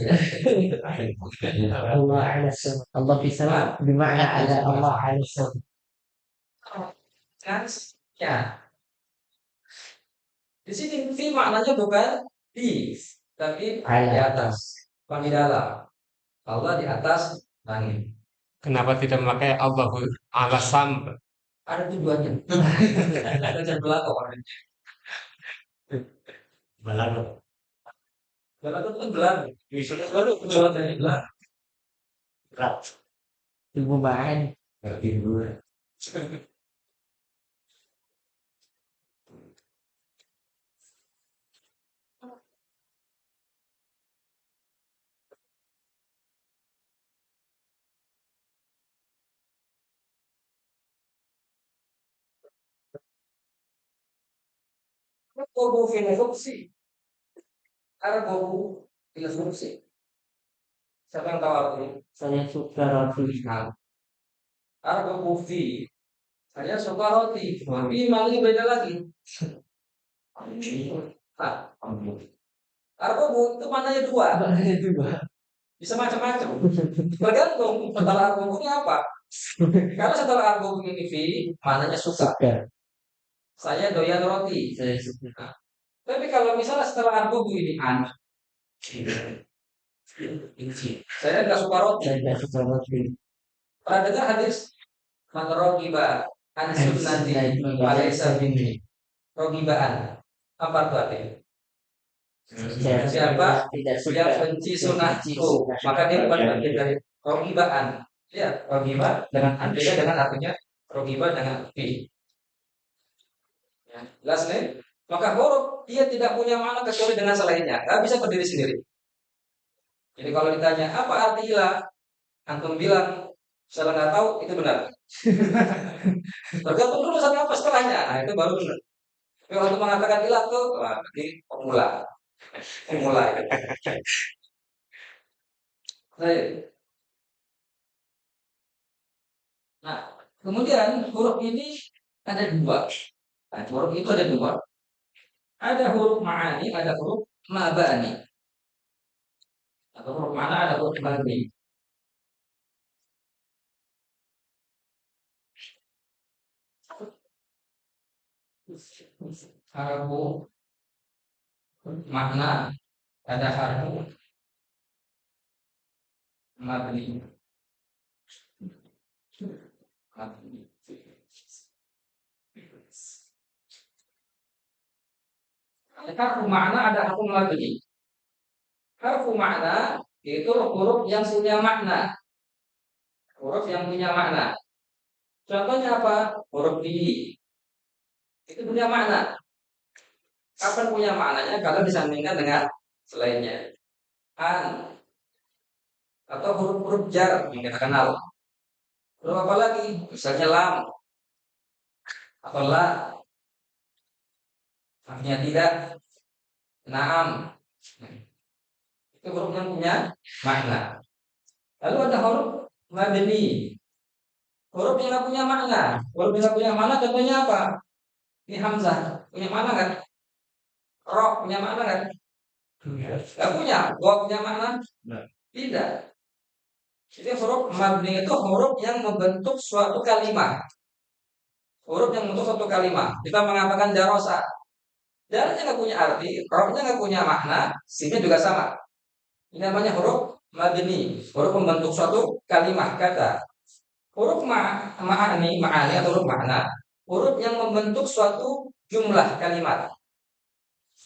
B: Allah ala sama. Allah bisa bermakna ala Allah ala sama.
A: Kan? Ya. Di sini fi maknanya bukan di, tapi di atas, bukan di dalam. Allah di atas langit.
D: Kenapa tidak memakai Allahu alasam?
A: Ada tujuannya. Ada yang belakang orangnya.
D: Balago.
A: Belakang itu kan belakang. Misalnya baru tujuan dari belakang.
D: Berat.
B: Ilmu bahan.
A: Kobo filosofi. Ada kobo filosofi. Siapa yang tahu artinya?
B: Saya suka roti.
A: Ada kobo fi. Saya suka roti. Tapi malingnya beda lagi. Nah, argobu itu maknanya dua. Bisa macam-macam. Tergantung setelah argobunya apa. Kalau setelah argobu ini fi, maknanya suka. Saya doyan roti.
B: Saya suka.
A: Nah, tapi kalau misalnya setelah argobu ini an, saya nggak suka roti.
B: Saya tidak suka roti.
A: Pernah dengar hadis man rogiba an sunnati falaysa minni. Rogibaan. Apa itu artinya? Siapa
B: tidak suka
A: yang benci sunnahku, maka dia bukan bagian dari rogibaan. Ya, rogiba dengan beda dengan artinya rogiba dengan fi. Ya, jelas nih. Maka huruf dia tidak punya makna kecuali dengan selainnya. Gak bisa berdiri sendiri. Jadi kalau ditanya apa arti ilah, antum bilang saya nggak tahu, itu benar. Tergantung dulu sama apa setelahnya. Nah itu baru benar. Kalau antum mengatakan ilah tuh, wah, berarti pemula. Mulai. Nah, kemudian huruf ini ada dua. Nah, huruf itu ada dua. Ada huruf ma'ani, ada huruf mabani. Atau huruf mana ada huruf mabani. Harfu makna ada harfu mabni. Harfu makna ada harfu mabni. Harfu makna itu huruf yang punya makna. Huruf yang punya makna. Contohnya apa? Huruf di. Itu punya makna. Kapan punya maknanya? Kalau disandingkan dengan selainnya. An atau huruf-huruf jar yang kita kenal. Huruf apa lagi? Misalnya lam atau la. Artinya tidak. Naam. Itu huruf yang punya makna. Lalu ada huruf mabni. Huruf yang nggak punya makna. Huruf yang nggak punya makna contohnya apa? Ini Hamzah punya makna kan? Ro punya makna kan? Nggak punya. Wa punya makna? Tidak. Jadi huruf mabni itu huruf yang membentuk suatu kalimat. Huruf yang membentuk suatu kalimat. Kita mengatakan darosa. Darahnya nggak punya arti, rohnya nggak punya makna, sinnya juga sama. Ini namanya huruf mabni, huruf membentuk suatu kalimat kata. Huruf ma'ani atau huruf makna, huruf yang membentuk suatu jumlah kalimat.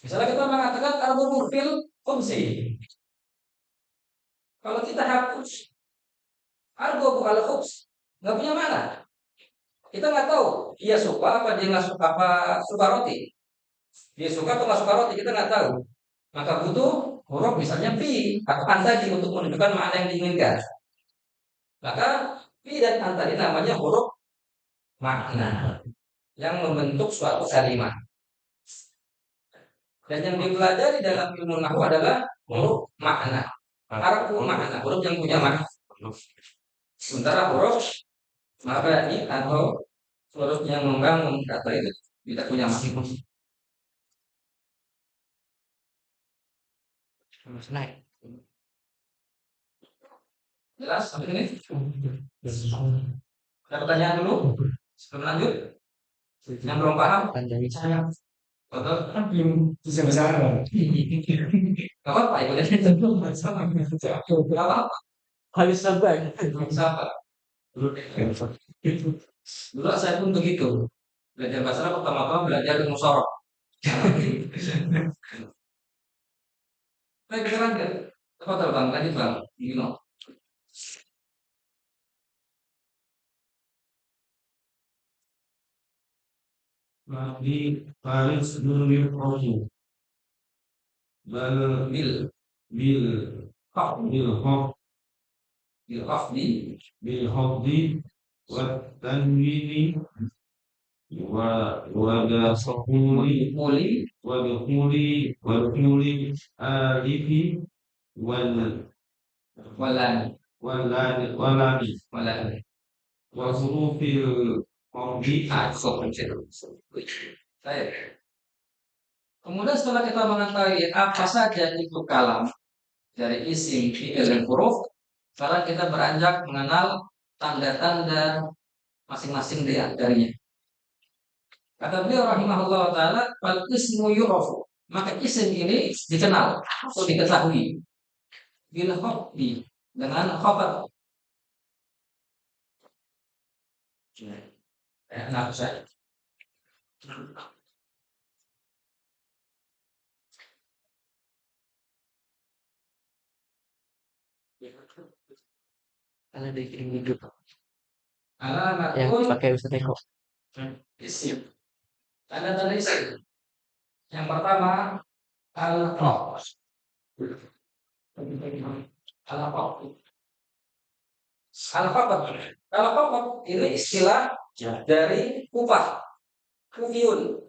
A: Misalnya kita mengatakan al-huruf fil khumsi. Kalau kita hapus al-gobu al-khums, nggak punya mana. Kita nggak tahu dia suka apa dia nggak suka apa suka roti. Dia suka atau nggak suka roti kita nggak tahu. Maka butuh huruf misalnya fi atau an tadi untuk menunjukkan makna yang diinginkan. Maka fi dan an tadi namanya huruf makna yang membentuk suatu kalimat. Dan yang dipelajari dalam ilmu nahwu adalah huruf makna. Harfu makna, huruf yang punya makna. Sementara huruf mabani atau huruf yang membangun kata itu tidak punya makna. Jelas sampai ini? Ada pertanyaan dulu sebelum lanjut? Yang belum paham?
B: Saya
A: Betul?
B: kan belum bisa bahasa Arab.
A: Gak apa-apa, ikut aja. Gak apa-apa.
B: Harus sabar.
A: Belum sabar. Dulu saya pun begitu. Belajar bahasa Arab pertama-tama belajar ilmu sorok. Baik, kita lanjut. Apa terbang? Lanjut bang. Gino.
C: Di Paris dulu Romu
A: Bil.
C: bil
A: Hak.
C: bil hok
A: Bil hafdi.
C: bil hokdi wa tanwini wa sokuli
A: Muli.
C: wa dukuli alifi wal
A: Walani.
C: walani
A: Walani.
C: wa hurufil hokdi
A: Baik. Kemudian setelah kita mengetahui apa saja itu kalam dari isim, fi'il, dan huruf, sekarang kita beranjak mengenal tanda-tanda masing-masing darinya. Kata beliau rahimahullah taala, "Fal ismu yu'rafu." Maka isim ini dikenal atau diketahui bil khafdi, dengan khafat. Nah, saya
B: Karena dikirim hidup
A: alamat
B: yang pakai Ustaz Eko.
A: isim. Tanda-tanda isim. Yang pertama al-qaf. Al-qaf. Al-qaf. Al-qaf ini istilah dari Kufah. Kufiyun.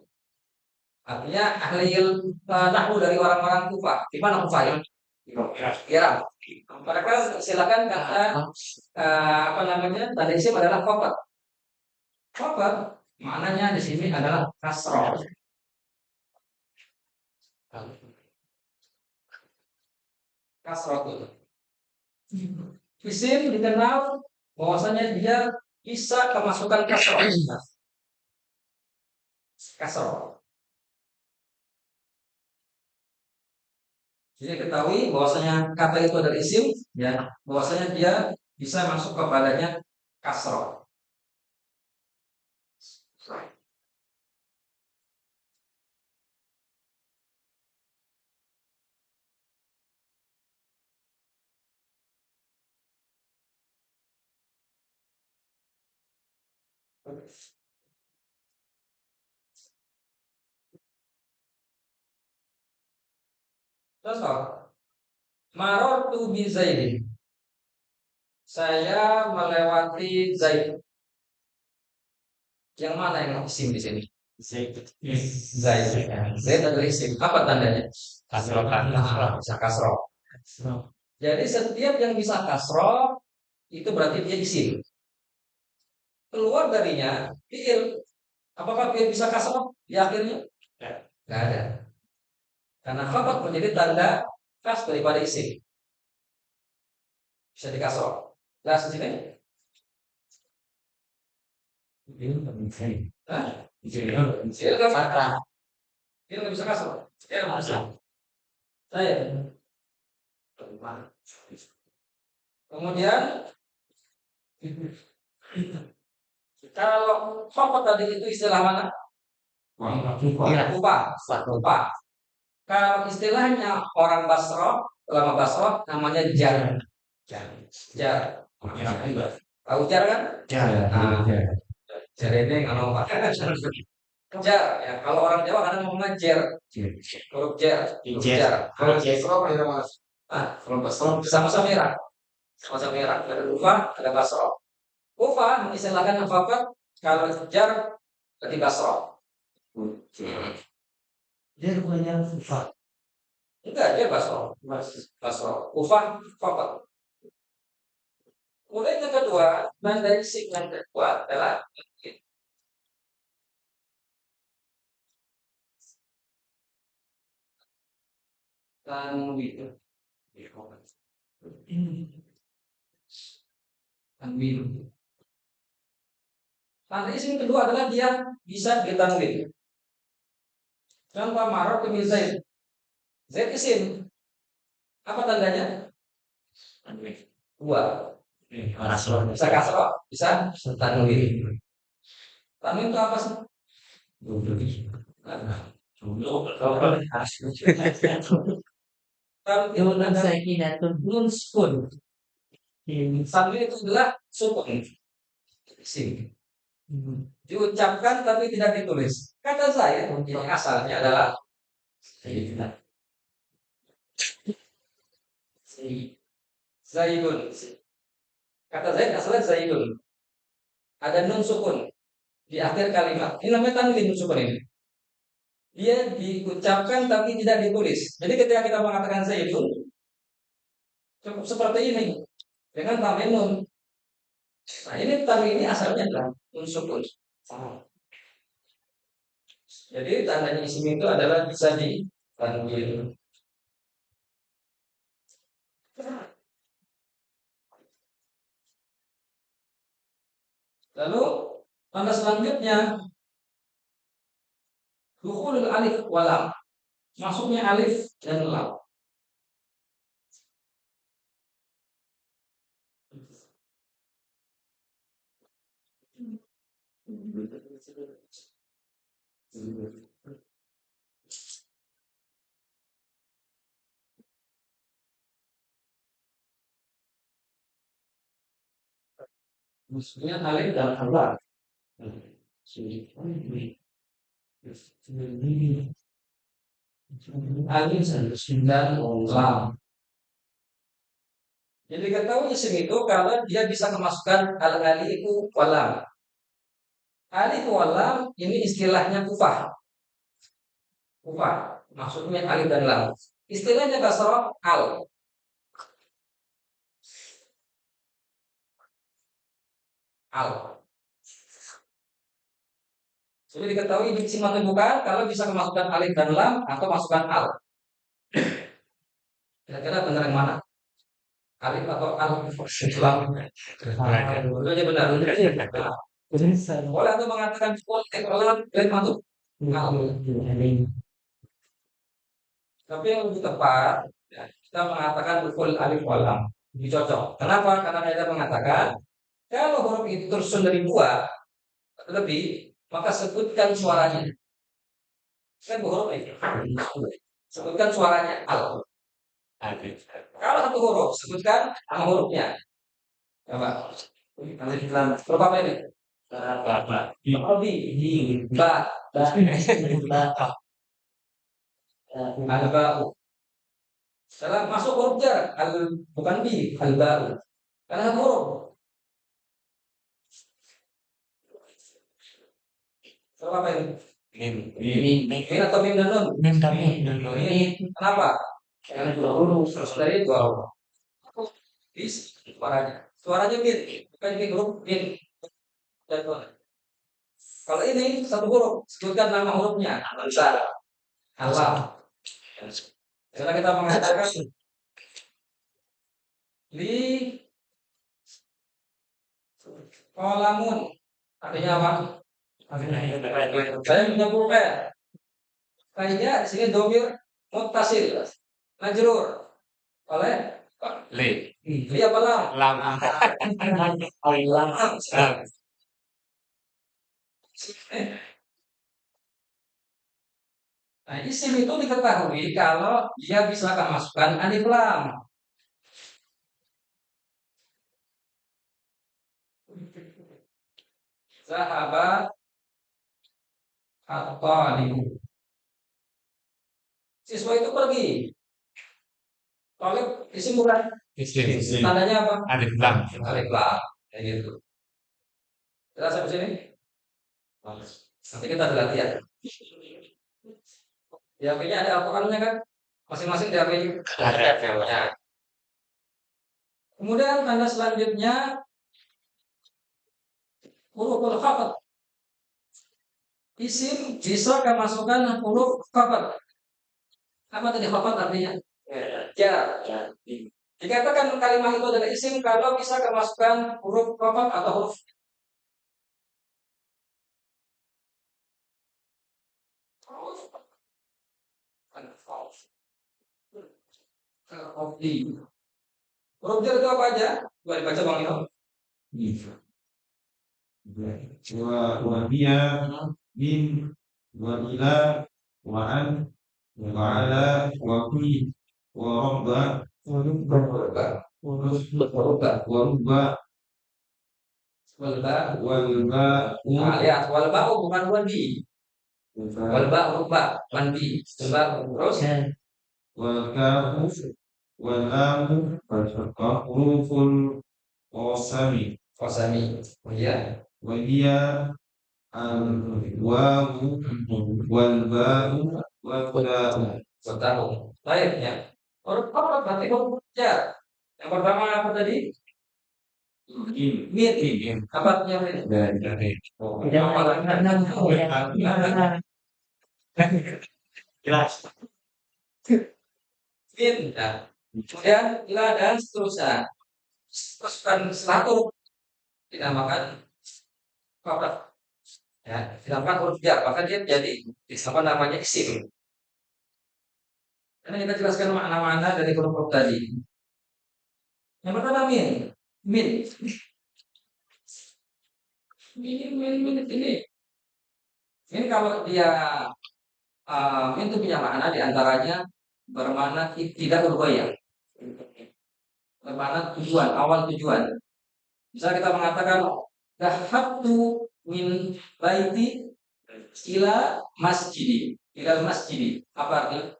A: Artinya ahli nahwu dari orang-orang Kufah. Di mana Kufah ya? Irak. Mereka silakan kata apa namanya? Tanda isim adalah khabar. Khabar maknanya di sini adalah kasroh. Kasroh itu. Isim dikenal bahwasanya dia bisa kemasukan kasroh. Kasroh. Jadi ketahui bahwasanya kata itu adalah isim, ya, bahwasanya dia bisa masuk kepadanya kasroh. Contoh, marortu bi Zaidin. Saya melewati Zaid. Yang mana yang isim di sini?
B: Zaid.
A: Zaid. Zaid adalah isim. Apa tandanya?
B: Kasroh.
A: Bisa kasroh. Jadi setiap yang bisa kasroh itu berarti dia isim. keluar darinya fiil. Apakah fiil bisa kasrah di akhirnya? Nggak ada. Karena khabar menjadi tanda khas daripada isim. Bisa dikasrah. Jelas di sini? Hah? Fiil nggak bisa. Fiil nggak bisa kasrah. Ya nggak bisa. Saya. Kemudian kalau khabar tadi itu istilah mana? Upah. Upah. Kalau istilahnya orang Basra, ulama Basra namanya jar. Jar. Tahu jar kan? Nah, jar ini kalau jar ya. Kalau orang Jawa kadang ngomongnya jer. Huruf jar. Kalau Basra sama-sama merah. Sama-sama merah. Ada Kufah, ada Basra. Kufah mengistilahkan apa? Kalau jar berarti Basra.
B: Dia bukannya sifat.
A: Enggak, dia Basra. Kufah, fakat. Kemudian yang kedua, dan dari yang kedua adalah tanwin. Tanwin. Tanda isim kedua adalah dia bisa ditanwin. Contoh marok ke Zaid. Zaid isim. Apa tandanya? Dua. Bisa kasroh, bisa tanwin. Tanwin itu apa sih? Tanwin adalah nun sukun. Tanwin itu adalah sukun. Isim. Diucapkan tapi tidak ditulis. Kata saya yang asalnya adalah Zaidun. Kata Zaid asalnya Zaidun. Ada nun sukun di akhir kalimat. Ini namanya tanwin nun sukun ini. Dia diucapkan tapi tidak ditulis. Jadi ketika kita mengatakan Zaidun, cukup seperti ini dengan tambahin nun. Nah ini tanwin ini asalnya adalah nun sukun. Jadi tandanya isim itu adalah bisa ditanwin. Lalu tanda selanjutnya dukhulul alif walam. Masuknya alif dan lam. Maksudnya alif dan lam. Alif dan lam. Jadi ketahui isim itu kalau dia bisa memasukkan al-alif walam. Alif walam ini istilahnya kufah. Kufah maksudnya alif dan lam. Istilahnya kasroh al. Al. Jadi diketahui diksi bukan kalau bisa memasukkan alif dan lam atau masukkan al. Kira-kira benar yang mana? Alif atau al? Lam. Dua-duanya benar. Boleh atau mengatakan lam dan masuk al. Tapi yang lebih tepat ya, kita mengatakan full alif walam. Lebih cocok. Kenapa? Karena kita mengatakan kalau huruf itu tersusun dari dua lebih, maka sebutkan suaranya. Kan huruf itu. Sebutkan suaranya al. Kalau satu huruf, sebutkan nama hurufnya. Coba. Berapa apa ini? Ba. Al-ba'u. Setelah masuk huruf jar, bukan bi, al-ba'u. Karena satu huruf. Berapa apa ini? Min atau mim dan nun?
B: Mim dan nun.
A: Kenapa? Karena dua huruf. Dari dua huruf. Bis suaranya. Suaranya min, bukan min huruf min. Kalau ini satu huruf, sebutkan nama hurufnya. Bisa. Allah. Karena kita mengatakan li kolamun, artinya apa? Saya punya pulpen. Kayaknya di sini domir muttasil, majrur oleh
D: Li.
A: li apa lam?
D: Lam.
A: Lam.
D: Lam.
A: Nah, isim itu diketahui kalau dia bisa masukkan alif lam. Sahabat at-talib. Siswa itu pergi. Talib isim bukan?
D: Isim.
A: Tandanya apa?
D: Alif lam.
A: Alif lam. Kayak gitu. Jelas sampai sini? Nanti kita ada latihan. Di HP-nya ada Al-Qur'annya kan? Masing-masing di HP-nya.
D: Ada.
A: Kemudian tanda selanjutnya huruf khafat. Isim bisa kemasukan huruf khafat. Apa tadi khafat artinya? Ya. Dikatakan kalimat itu adalah isim kalau bisa kemasukan huruf khafat atau huruf Opti. Huruf jar itu apa aja? Boleh dibaca Bang Ino?
C: wa hiya min wa ila wa an wa ala wa fi wa rabba
A: Berubah.
C: wa rubba
A: Walba.
C: wal ba'u
A: Nah, lihat walba bukan wadi. Walba rubah mandi. Terus
C: wal kafu wal lamu huruful qasami
A: kosami. Oh iya.
C: wa hiya al wawu wal ba'u wal ta'u.
A: Bertahu. Baik ya. Huruf apa berarti huruf jar. Yang pertama apa tadi? Min. Apa artinya min?
D: Dari.
A: Oh,
D: Jelas.
A: min. Nah, kemudian ila dan seterusnya. Pasukan satu dinamakan apa? Ya, dinamakan huruf jar. Maka dia jadi apa namanya isim. Karena kita jelaskan makna-makna dari huruf-huruf tadi. Yang pertama min. Min. Min ini. Ini kalau dia min itu punya makna diantaranya bermakna tidak bergoyang. Bermakna tujuan, awal tujuan. Bisa kita mengatakan dhahabtu min baiti ila masjidi. Ila masjidi. Apa artinya?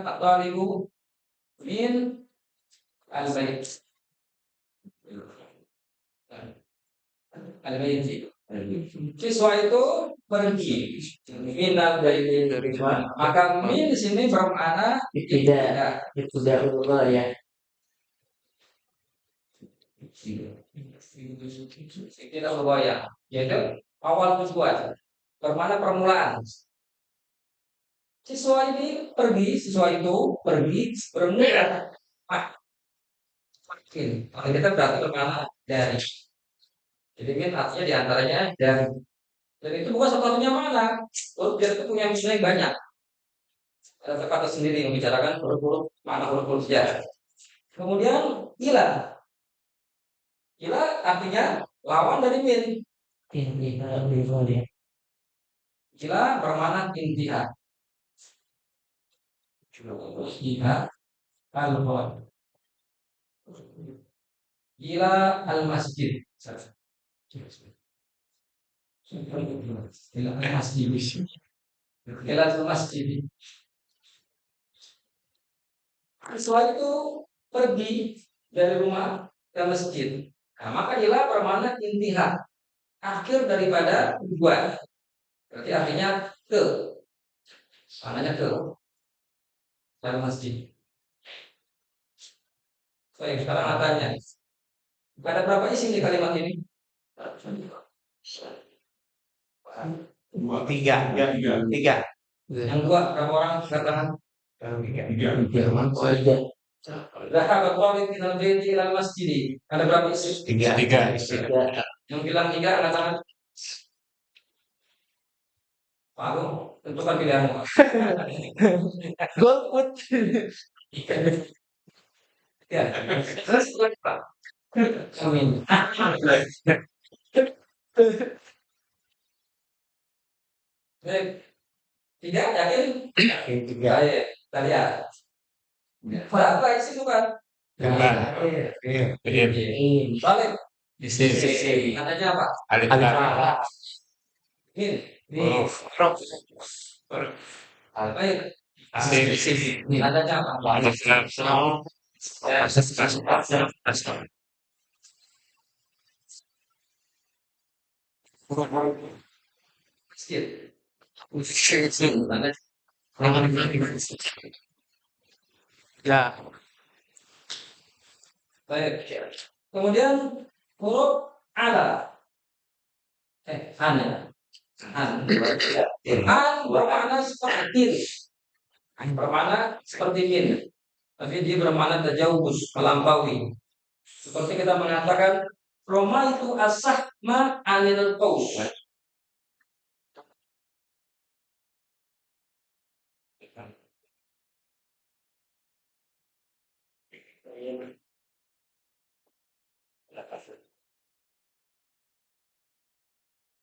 A: At-talibu min al-bait. Al-baiti. Siswa itu pergi minal baiti dari mana? Maka min di sini bermakna tidak.
B: Itu dahulu ya.
A: Tidak bergoyang. Yaitu awal tujuan. Bermakna permulaan. Siswa itu pergi bermula. Makin. Kalau kita berarti bermakna dari. Jadi min artinya diantaranya dari. Dan itu bukan satu-satunya mana. Huruf jar itu punya nilai banyak. Ada kata sendiri yang membicarakan huruf-huruf mana huruf-huruf jar. Kemudian ila. Ila artinya lawan dari min. Ila bermakna intiha. Intiha al-hod. Ila al-masjid. Ila al-masjid. Ila al-masjid. Siswa itu pergi dari rumah ke masjid. Nah, maka ila bermakna intiha. Akhir daripada tujuan. Berarti artinya ke. Maknanya ke. Dalam masjid. Baik, sekarang tanya. Ada berapa isim di kalimat ini?
D: Tiga. Tiga.
A: Yang dua, berapa orang katakan?
D: Tiga.
A: Zahabat Thalib minal baiti ilal masjid. Ada berapa isim?
D: Tiga.
A: Yang bilang tiga, angkat tangan. Pak Agung, tentukan pilihanmu.
D: Golput.
A: Ya, terus Pak. Amin. Baik, tiga yakin?
D: Tiga.
A: Baik, kita lihat. Berapa isim bukan? Thalib.
D: Isim.
A: Tandanya apa?
D: Alif.
A: Min.
D: Huruf.
A: Baik.
D: Isim.
A: Tandanya apa? Masjid. Tandanya.
D: Ya.
A: Baik. Kemudian huruf ala. An ya. An. An bermakna seperti An bermakna seperti min. Tapi dia bermakna tajawuz, melampaui. Seperti kita mengatakan Roma itu asah ma anil qaus.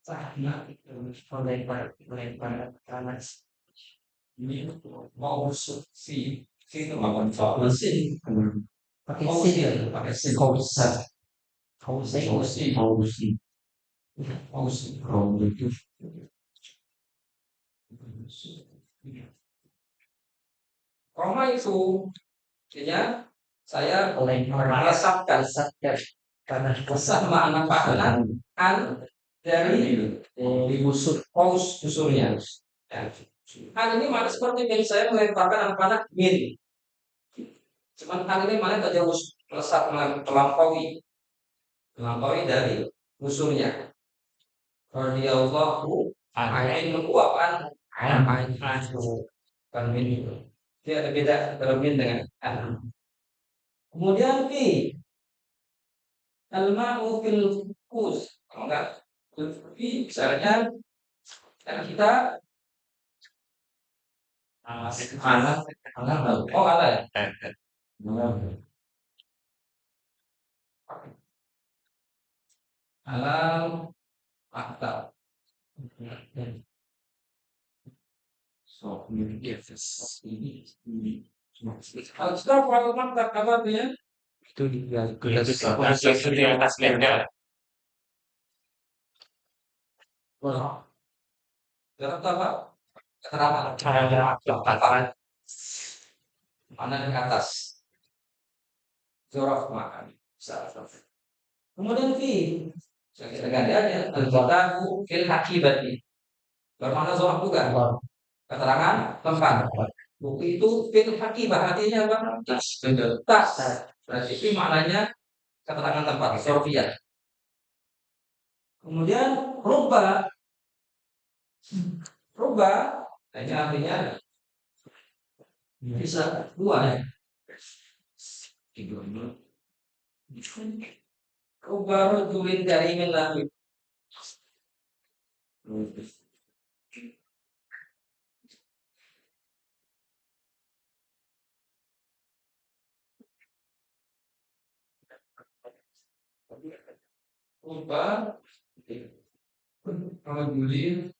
A: Sahna itu melempar panas. Ini mau si itu makan mesin. Pakai si kausa. Kausi. Roma itu artinya saya merasakan karena sama anak pahalan an dari busur kaus busurnya. An ini mana seperti min saya melemparkan anak-anak min. Cuman an ini mana tajawuz melesat melampaui dari busurnya. Radhiyallahu anhu apaan? Kan min itu. Dia ada beda antara min dengan an. Kemudian fi al-ma'u fil kus. Kalau enggak fi misalnya kita ala ya. Alam akta. So, Al-Islam kalau maktab apa artinya?
D: Itu dia.
A: Itu di atas meja. Dalam apa? Keterangan. Mana di atas? Zoraf makan. Kemudian fi. Kita ganti aja. Al-Qatahu fil hakibati. Bermakna zoraf juga. Keterangan tempat. Buku itu fil hakibah artinya apa? Tas. Berarti fi maknanya keterangan tempat. Zorfiyah. Kemudian rubah. Ini artinya bisa dua ya. Rubah rujulin dari minlahi. Rubah rujulin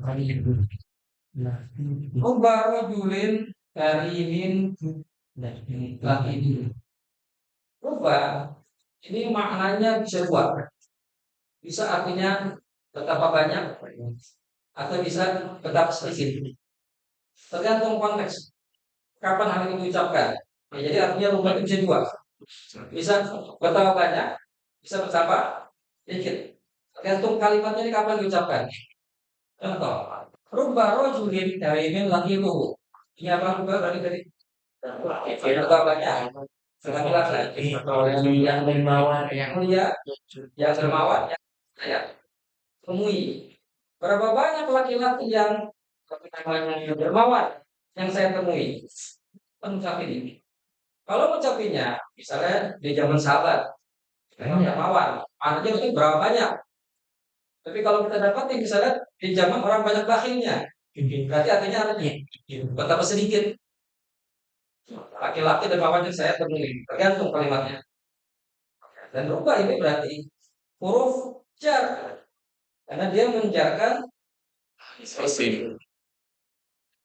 A: lagi itu karimin obat baru julin karimin lagi itu rubah Ini maknanya bisa dua. Bisa artinya betapa banyak atau bisa betapa sedikit. Tergantung konteks. Kapan hal itu diucapkan? Ya, jadi artinya rumah itu bisa dua. Bisa betapa banyak, bisa betapa sedikit. Tergantung kalimatnya ini kapan diucapkan. Contoh, rubba rojulin karimin lahiruhu. Ini apa rubba berarti tadi? Betapa banyak. Sekali lagi, yang dermawan, yang mulia, yang dermawan, yang kaya. Temui. Berapa banyak laki-laki yang dermawan yang saya temui? Mengucap ini. Kalau mengucapinya, misalnya di zaman sahabat, yang dermawan, artinya itu berapa banyak? Tapi kalau kita dapat misalnya di zaman orang banyak bakhilnya, berarti artinya betapa sedikit laki-laki dermawan yang saya temui. Tergantung kalimatnya. Dan rubah ini berarti huruf jar, karena dia menjarkan
D: Isim.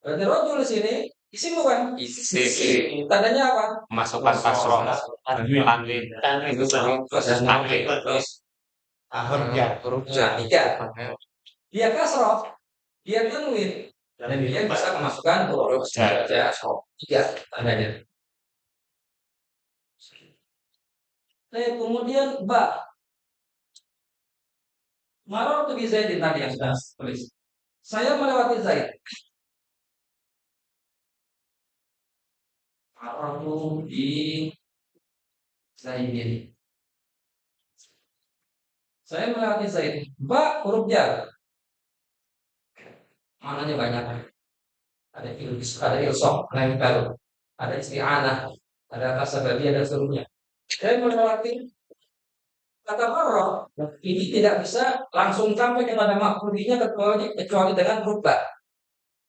A: berarti rojul di sini isim bukan?
D: Isim.
A: Tandanya apa?
D: Masukkan kasroh. Tanwin. Terus tanwin. Terus huruf jar.
A: Tiga. Dia kasroh, dia tanwin, dan dia bisa memasukkan huruf jar. Tiga tandanya. Kemudian ba. Maror tuh bisa tadi yang sudah tulis. Saya melewati Zaid. Maror di Zaidin. Saya melewati Zaid. Ba huruf jar. Maknanya banyak. Ada ilsok, nempel, ada isti'anah, ada kasababiyah dan seterusnya. Saya melewati kata maror ini tidak bisa langsung sampai kepada makruhinya kecuali dengan huruf ba.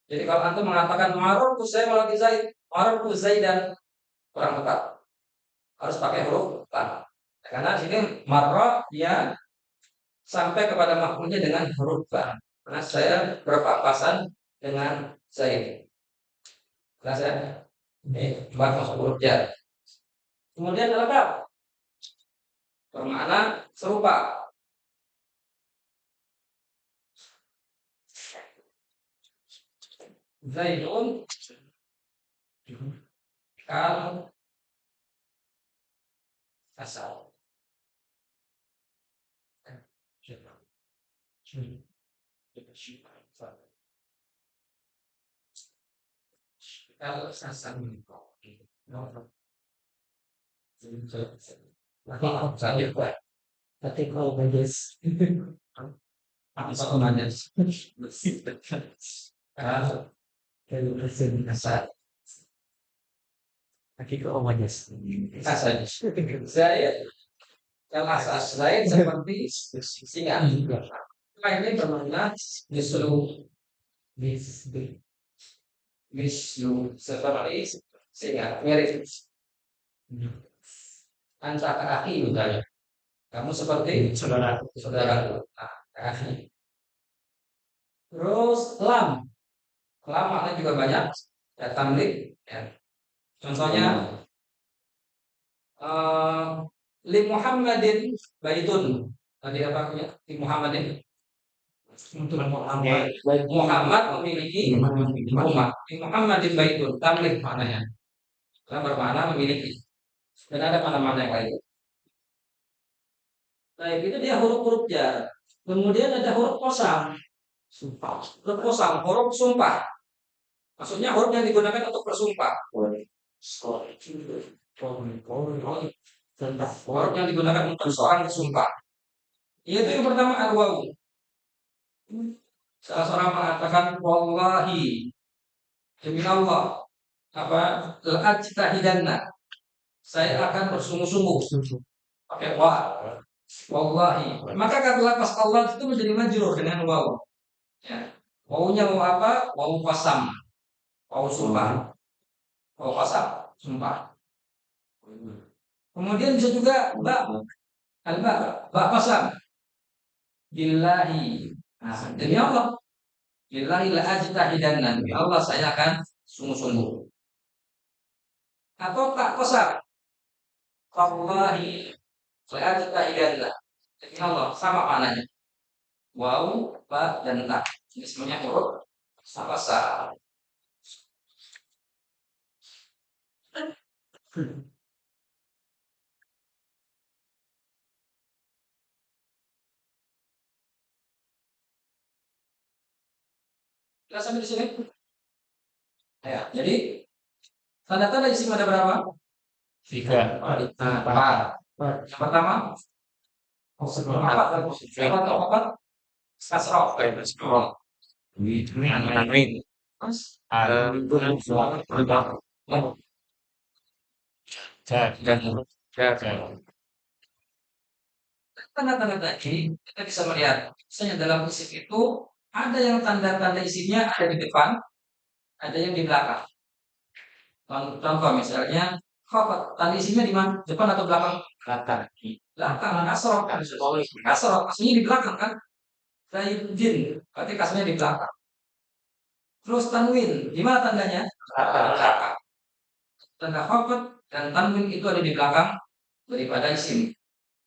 A: Jadi kalau antum mengatakan maror saya melewati Zaid, maror Zaid dan kurang tepat. Harus pakai huruf ba. Karena sini maror dia sampai kepada makruhnya dengan huruf ba. Karena saya berpapasan dengan Zaid. Karena saya masuk huruf jar. Kemudian lengkap bermakna serupa. Zaidun kal asal. Kal asal. Tapi kalau mendes apa namanya? Kalau presiden asal. Tapi kalau mendes asal. Saya kalau asal lain seperti singa. Ini bermakna mislu seperti singa mirip. Antara akhi misalnya. Kamu seperti saudara. Nah, akhi. Terus lam. Lam maknanya juga banyak. Ya, tamlik. Ya. Contohnya li Muhammadin baitun. Tadi apa artinya? Li Muhammadin. Muhammad memiliki rumah. Li Muhammadin baitun. Tamlik maknanya. Lam bermakna memiliki. Dan ada mana-mana yang lain. Nah, itu dia huruf-huruf jar. Kemudian ada huruf kosam. Huruf kosam, huruf sumpah. Maksudnya huruf yang digunakan untuk bersumpah. Huruf yang digunakan untuk seorang bersumpah. Yaitu yang pertama al-wawu. Salah seorang mengatakan wallahi demi Allah apa la'ajtahidanna. Saya akan bersungguh-sungguh. Pakai wa. Wallahi. Maka kata lafaz Allah itu menjadi majrur dengan wawu. Ya. Wawunya wawu apa? Wawu qasam. Wawu sumpah. Wawu qasam, sumpah. Kemudian bisa juga ba. Al-ba, ba qasam. Billahi. Nah, demi Allah. Billahi la ajtahidanna. Demi Allah saya akan sungguh-sungguh. Atau tak qasam. Wallahi Soalnya kita idalah. Jadi Allah sama maknanya. Wau, ba, dan ta. Ini semuanya huruf bahasa. Kita sampai di sini. Ya, jadi tanda-tanda isim ada berapa?
D: 3.
A: Nah, empat. Yang pertama, apa? Kasroh.
D: Amin.
A: Terus, tanda-tanda tadi kita bisa melihat, misalnya dalam isim itu ada yang tanda-tanda isimnya ada di depan, ada yang di belakang. Contoh misalnya, tanda isimnya di mana? Depan atau belakang? Belakang. Kasroh. Kasroh. Aslinya di belakang kan? Zaidin. Berarti kasrohnya di belakang. Terus tanwin, di mana tandanya? Belakang. Tanda khafat dan tanwin itu ada di belakang daripada isim.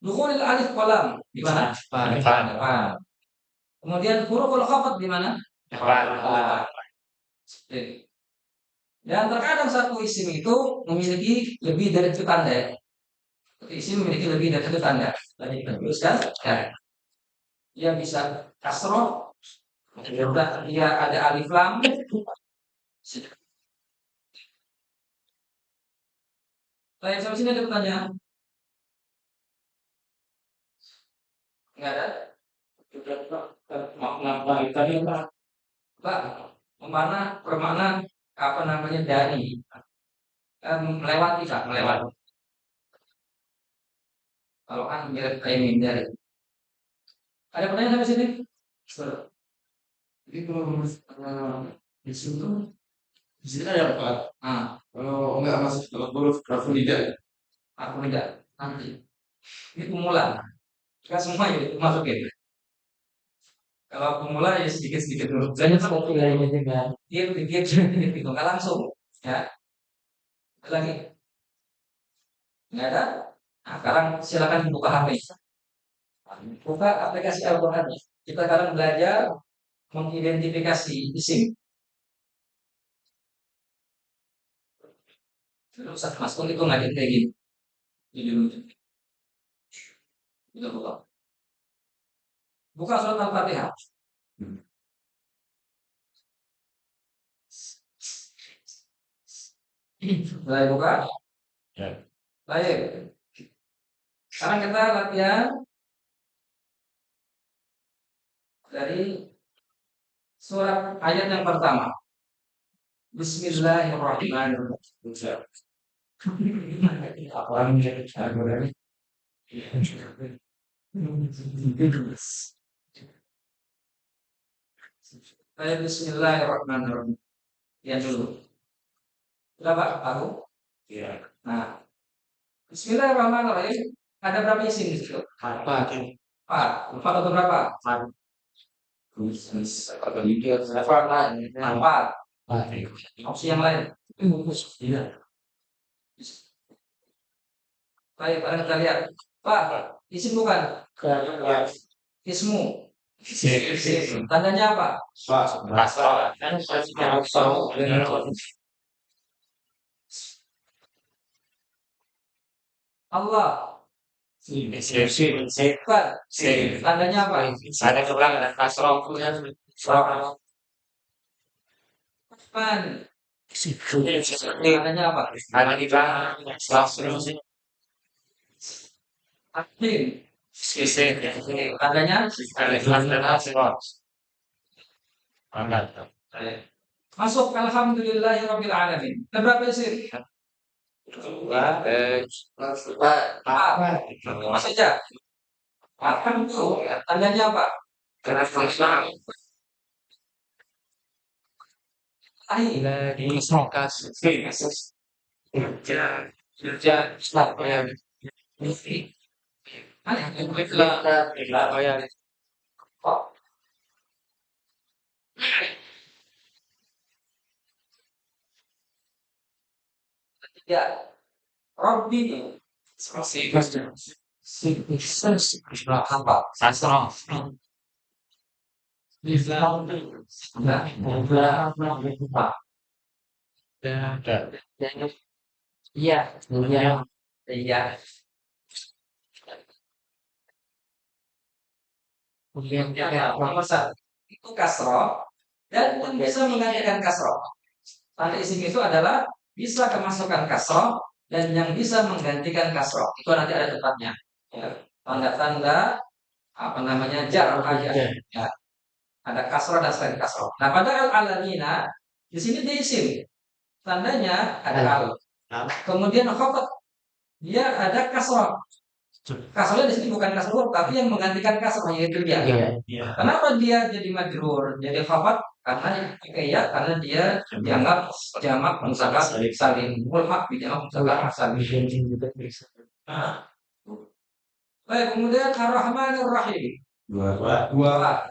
A: Dukhulil alif qalam di mana? Depan. Kemudian huruful khafat di mana? Depan. Dan terkadang satu isim itu memiliki lebih dari satu tanda. Ya. Isim memiliki lebih dari satu tanda. Tadi kita tuliskan. Ya. Dia bisa kasroh, dia ada alif lam. Saya sampai sini ada pertanyaan? Enggak ada? Makna baik tadi Pak. Pak, bermakna apa namanya dari melewati Pak, melewati. Kalau kan mirip kayak dari. Ada pertanyaan sampai sini?
C: Jadi kalau di situ di sini ada apa? Kalau enggak masuk dalam huruf tidak.
A: Aku tidak nanti. Ini pemula. Kita semua ya masukin. Kalau pemula ya sedikit-sedikit dulu. Banyak satu lainnya juga. Dia pikir gitu, nggak langsung. Ya, ada lagi. Nggak ada. Nah, sekarang silakan buka HP. Buka aplikasi Al-Quran. Kita sekarang belajar mengidentifikasi isim. Ustaz Maskun itu ngajarin kayak gini. Jadi dulu. Kita buka. Buka surat Al-Fatihah. Mulai buka. Baik. Sekarang kita latihan dari surat ayat yang pertama. Bismillahirrahmanirrahim. Baik, Bismillahirrahmanirrahim. Yang dulu. Sudah Pak? Tahu? Iya. Nah, Bismillahirrahmanirrahim. Ada berapa isim di situ? Empat. Empat atau berapa? Empat. Opsi yang lain. Iya. Baik, kita lihat. Pak, isim bukan? Ismu. Tandanya apa? Allah. Bukan. Tandanya apa?
D: Ada kebelang ada kasroh.
A: Bukan. Tandanya apa?
D: Ada di belakang.
A: Akhir. Tandanya? Masuk alhamdulillahirabbil alamin. Dan berapa isim? Mas saja. Alhamdulillah. Tandanya apa? Tiga. Robbi. Apa?
D: Sastro.
A: Enggak. Apa?
D: Ada.
A: Iya. Iya. Iya. Nomor satu itu kasroh dan yang bisa menggantikan kasroh. Tanda isim itu adalah bisa kemasukan kasroh dan yang bisa menggantikan kasroh. Itu nanti ada tempatnya. Ya. Tanda-tanda apa namanya jar aja. Ya. Ada kasroh dan selain kasroh. Nah pada al-alamina di sini dia isim. Tandanya ada al. Kemudian khafat dia ada kasroh. Kasrohnya di sini bukan kasroh tapi yang menggantikan kasroh yaitu dia. Kenapa dia jadi majrur, jadi khafat? Karena dia dianggap jamak muzakkar salim. Mulhaq bi jamak muzakkar salim. Nah, baik, kemudian Ar-Rahmanir Rahim. Dua.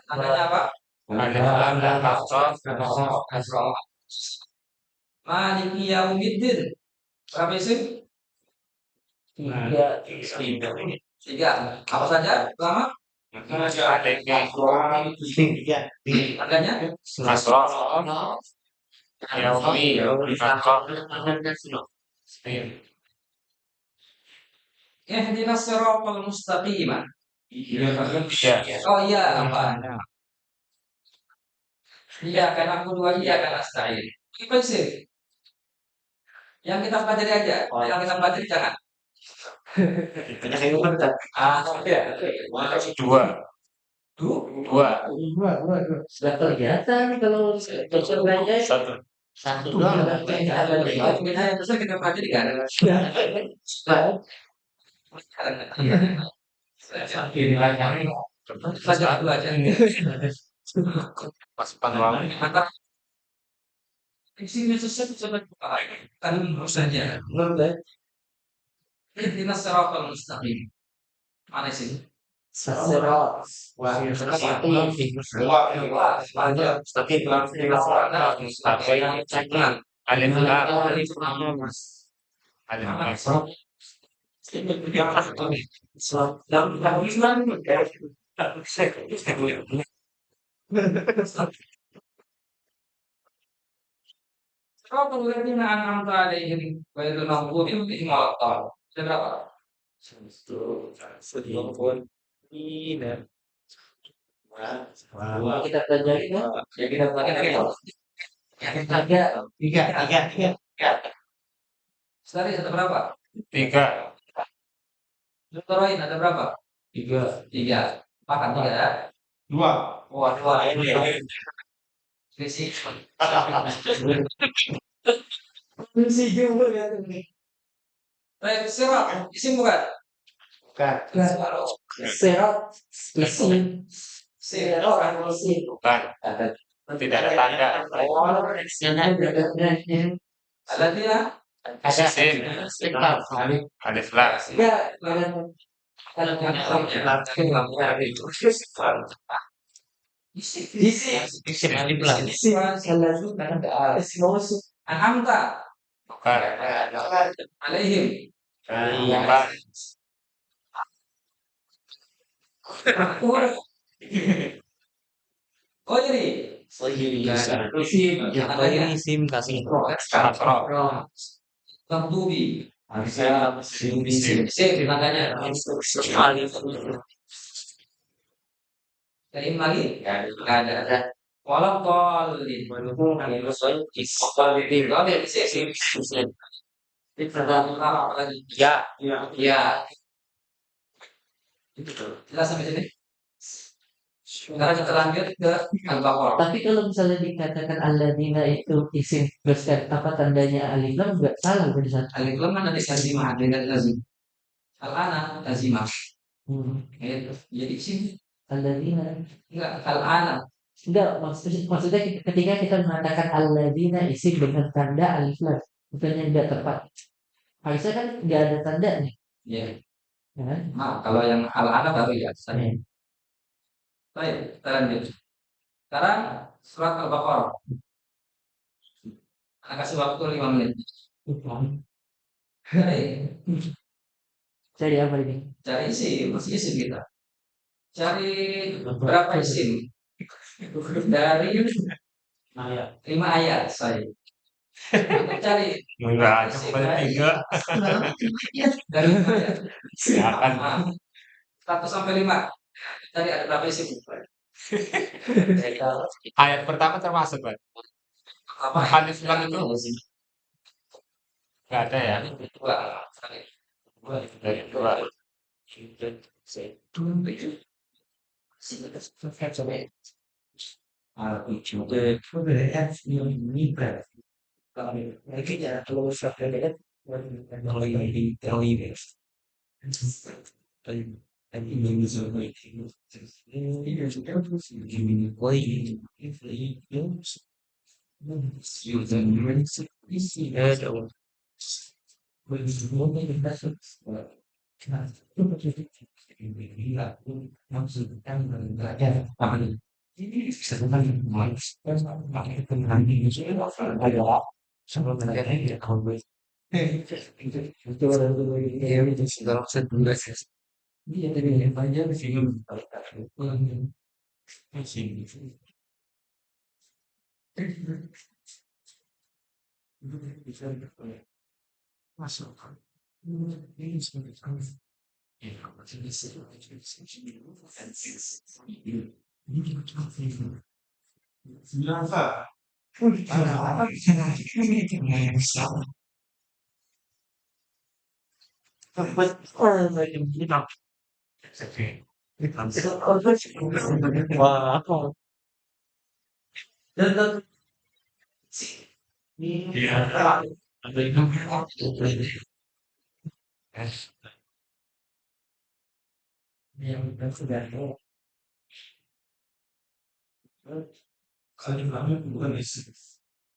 A: Tandanya apa?
D: Alif lam dan
A: Kasroh. Maliki Yaumiddin. Berapa isim? Tiga. Apa saja? Pertama, tandanya
D: Kasro. Yaumi.
A: ihdinas siratal mustaqim.
D: Iya.
A: Oh iya, apa? Iya, karena aku dua iya kan astagfir. Apa sih? Yang kita pelajari aja. Yang kita pelajari jangan. Ya.
D: Dua.
A: Dua.
B: Sudah kelihatan kalau dokter belanja
D: Satu.
B: satu doang.
A: Terus kita pelajari kan. Pelajari dulu aja.
D: Pas panwang.
A: Maka isinya sesuatu coba kan saja. Ihdinas siratal mustaqim. Mana sih?
B: Seserot.
D: Alif lam. Alif lam.
A: Siratal ladzina an'amta 'alaihim ghairil maghdubi 'alaihim waladdallin. Berapa?
B: Kita pelajari ya.
A: Ya kita pelajari apa?
B: Tiga.
A: Sekali ada berapa?
D: Tiga.
A: Zutarain ada berapa? Tiga. Makan tiga ya?
C: Dua.
A: Wah, dua ini. Selisih. Baik, sirat. Isim bukan?
B: Serot. Isim.
A: Sirat.
B: Isim.
D: Bukan. Tidak ada tanda.
A: Ada tidak?
D: Isim. Alif lam. Isim alif lam.
A: An'amta
D: Bukan.
A: alaihim.
D: Bukan.
A: Oh jadi
B: Isim kasih.
D: Kasro.
A: Maghdubi.
D: Isim.
A: Isim tandanya. Dari lagi? Nggak ada. Waladdallin. Waladdallin isim. Apa lagi?
D: Ya.
A: Ya. Jelas sampai sini? Sekarang kita lanjut ke Al-Baqarah.
B: Tapi kalau misalnya dikatakan alladzina itu isim terus apa tandanya alif lam enggak salah pada saat.
A: Alif lam kan ada lazimah dengan lazim. Al-ana lazimah. Gitu. Jadi isim
B: Alladzina.
A: enggak al-ana.
B: Enggak, maksudnya ketika kita mengatakan alladzina isim dengan tanda alif lam, bukannya enggak tepat. Harusnya kan enggak ada tandanya,
A: Ya.
B: ya kan?
A: Nah, kalau yang al-ana baru ya.
B: Ya.
A: Baik, kita lanjut. Sekarang surat Al-Baqarah. Anak kasih waktu 5 menit. Baik.
B: Cari apa ini?
A: Cari isim, masih isim kita. Cari berapa isim? Dari 5 ayat saya. Untuk cari
D: Enggak,
A: isim
D: cuma
A: dari
D: 3.
A: dari 5 ayat.
D: Silakan.
A: Nah, 1 sampai 5. Cari ada berapa isim?
D: Ayat pertama termasuk, Pak.
A: Apa?
D: Alif lam itu enggak ada ya?
A: Dua.
D: Dari 2.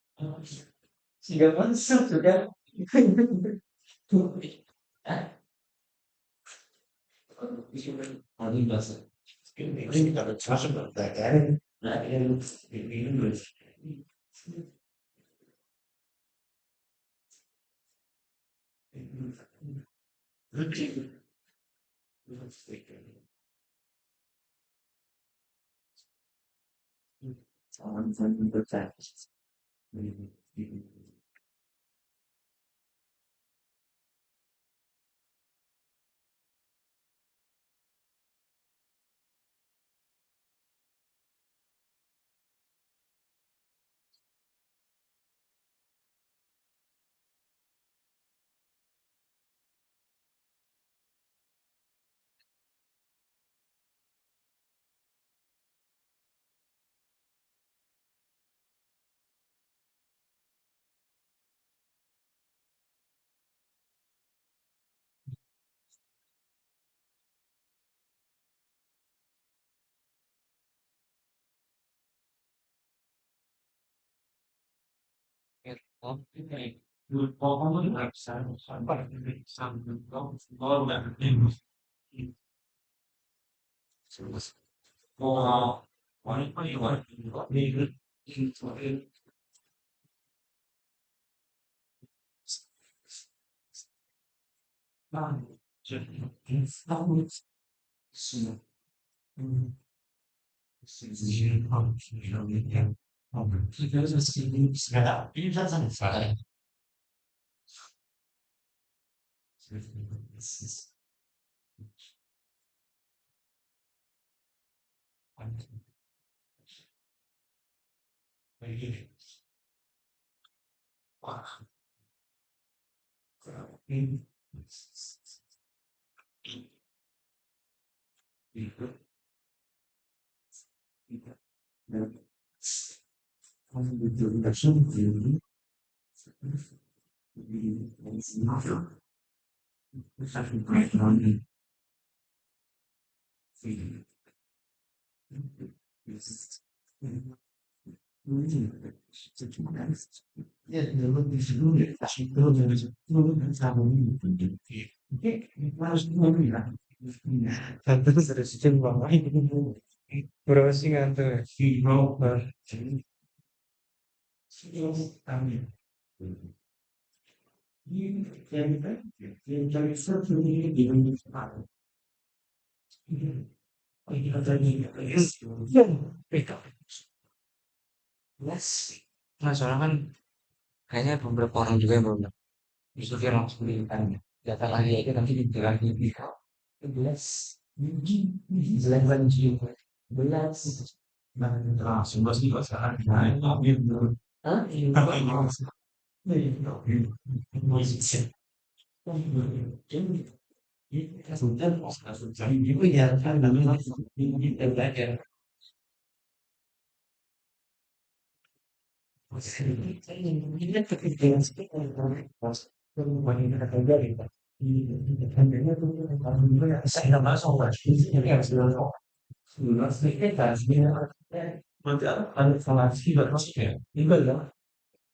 B: Wah, sudah masuk sudah.
D: Berapa sih ngantuk?
A: Nah, soalnya kan kayaknya beberapa orang juga yang belum justru dia langsung ditanya data lagi aja nanti dibilang lebih
B: 11 11
C: langsung bahas juga sekarang.
B: Hah?
C: Nanti ada salah juga masuk ya.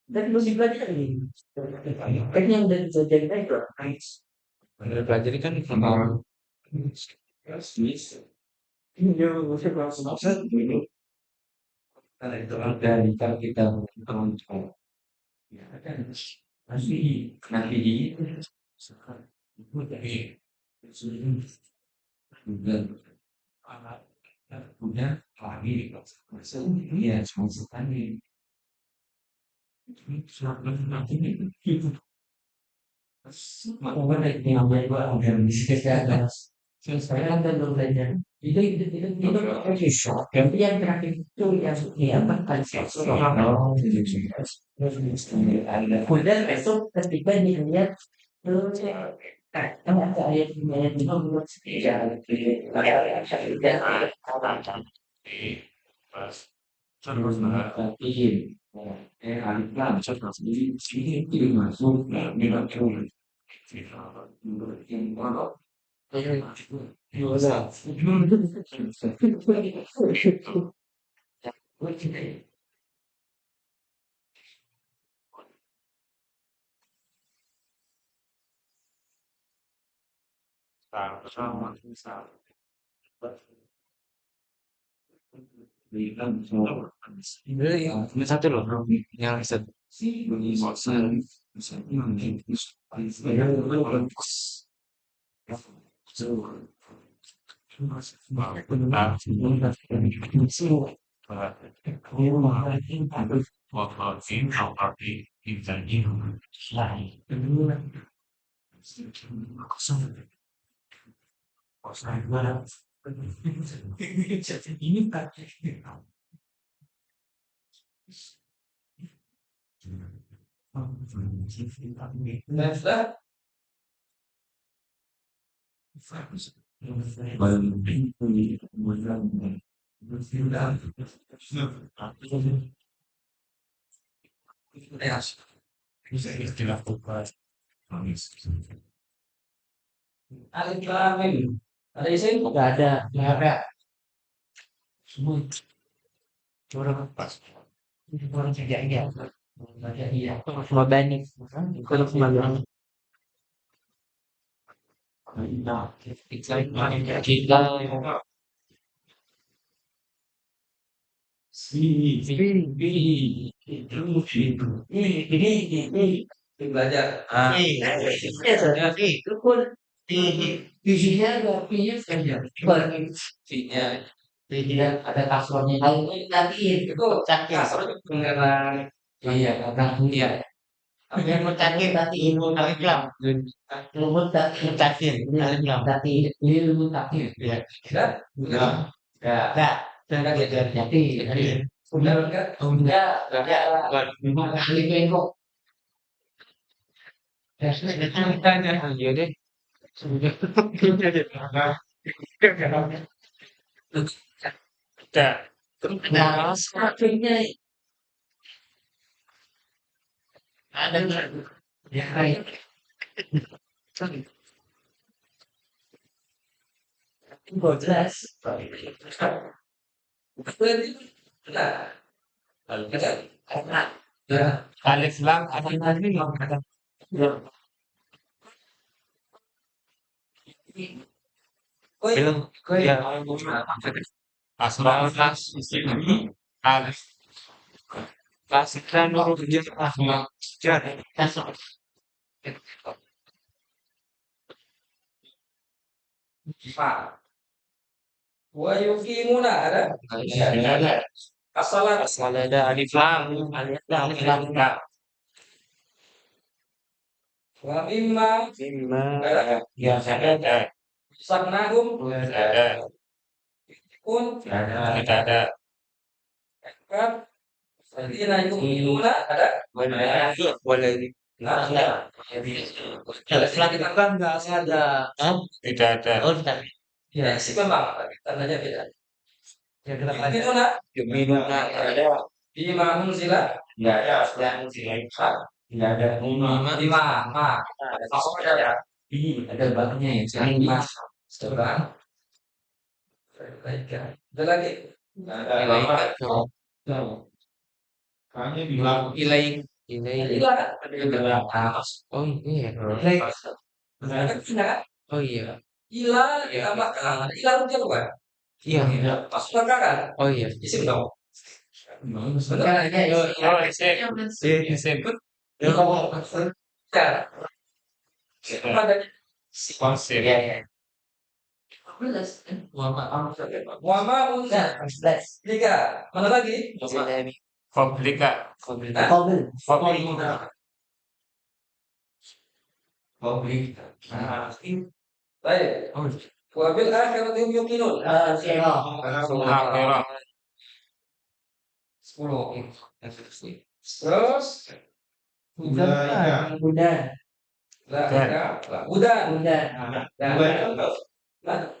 B: Dan lu dipelajari kan yang udah dijajari itu
A: udah pelajari kan sama karena itu kan dari kalau kita teman-teman ya kan nanti di bulan punya lagi ya semasa tadi
B: mana yang yang bisa saya kan belum belajar itu tapi yang terakhir itu yang apa kemudian besok ketika dilihat terus ada ayat ayat
C: Terus
A: perhatiin anak cerdas di sini itu masuk minat yang mana
C: sama
A: ini satu loh yang satu alif lam mim ada isim
B: nggak ada semua orang kerjanya iya cuma banyak kalau kemarin
A: kita belajar
B: itu pun isinya nggak punya saja
A: Sinya
B: tidak ada kasarnya nanti
A: itu kasar karena
B: iya karena
A: iya
B: apa yang mutakin nanti ilmu taklim ilmu taklim nanti ilmu taklim
A: ya tidak
B: enggak enggak enggak jadi
A: udah enggak
B: enggak memang ahli bengkok
A: iya deh
B: nah akhirnya ada ya nggak jelas karena
D: Alif lam
B: ada lagi
D: belum ya asmaul nas alif kasih nurul jar ahmad jar
B: kasar
A: Pak. Wa yuqimuna ada?
D: Tidak ada.
A: As-salat.
D: Kalau ada alif lam.
B: Alif lam.
A: Wa mimma
D: Mimma.
A: ada?
D: Ya, tidak ada.
A: Saknahum
D: Tidak ada.
A: kun
D: Tidak ada.
A: kan Alladzina yuqimuna ada?
D: Boleh.
A: Nah, ada.
B: Alif lam itu kan nggak ada.
D: Tidak ada.
B: Oh, tidak.
A: Ya, sih memang tapi tandanya beda.
B: Ya, kita belajar.
A: Yuqimuna
D: Yuminuna. Tidak ada.
A: bima unzila
D: Tidak ada. Tidak ada.
A: bima ma. Maksudnya ya. Ada babnya ya, jangan bima. Coba. Baik ya. Ada lagi.
C: Kayaknya bilang
D: Ilaik.
A: Ila kan? Ada yang bilang,
D: Oh iya.
A: Ilaik. Kan tidak?
D: Oh iya.
A: Ila ditambahkan. Ila itu apa?
D: Iya.
A: Masuk kan?
D: Oh iya.
A: Isim dong. Betul.
B: Makanya,
D: Oh isim. Isim.
A: Ya. Ada
D: Isim.
B: ya.
A: Wama unzila.
B: 11.
A: Tiga. Mana lagi?
D: Komplika.
B: Qabil.
A: Baik. Wabil akhirati hum yuqinun.
D: Akhirah.
A: 10. Terus
B: Budan.
A: udah.
B: Budan.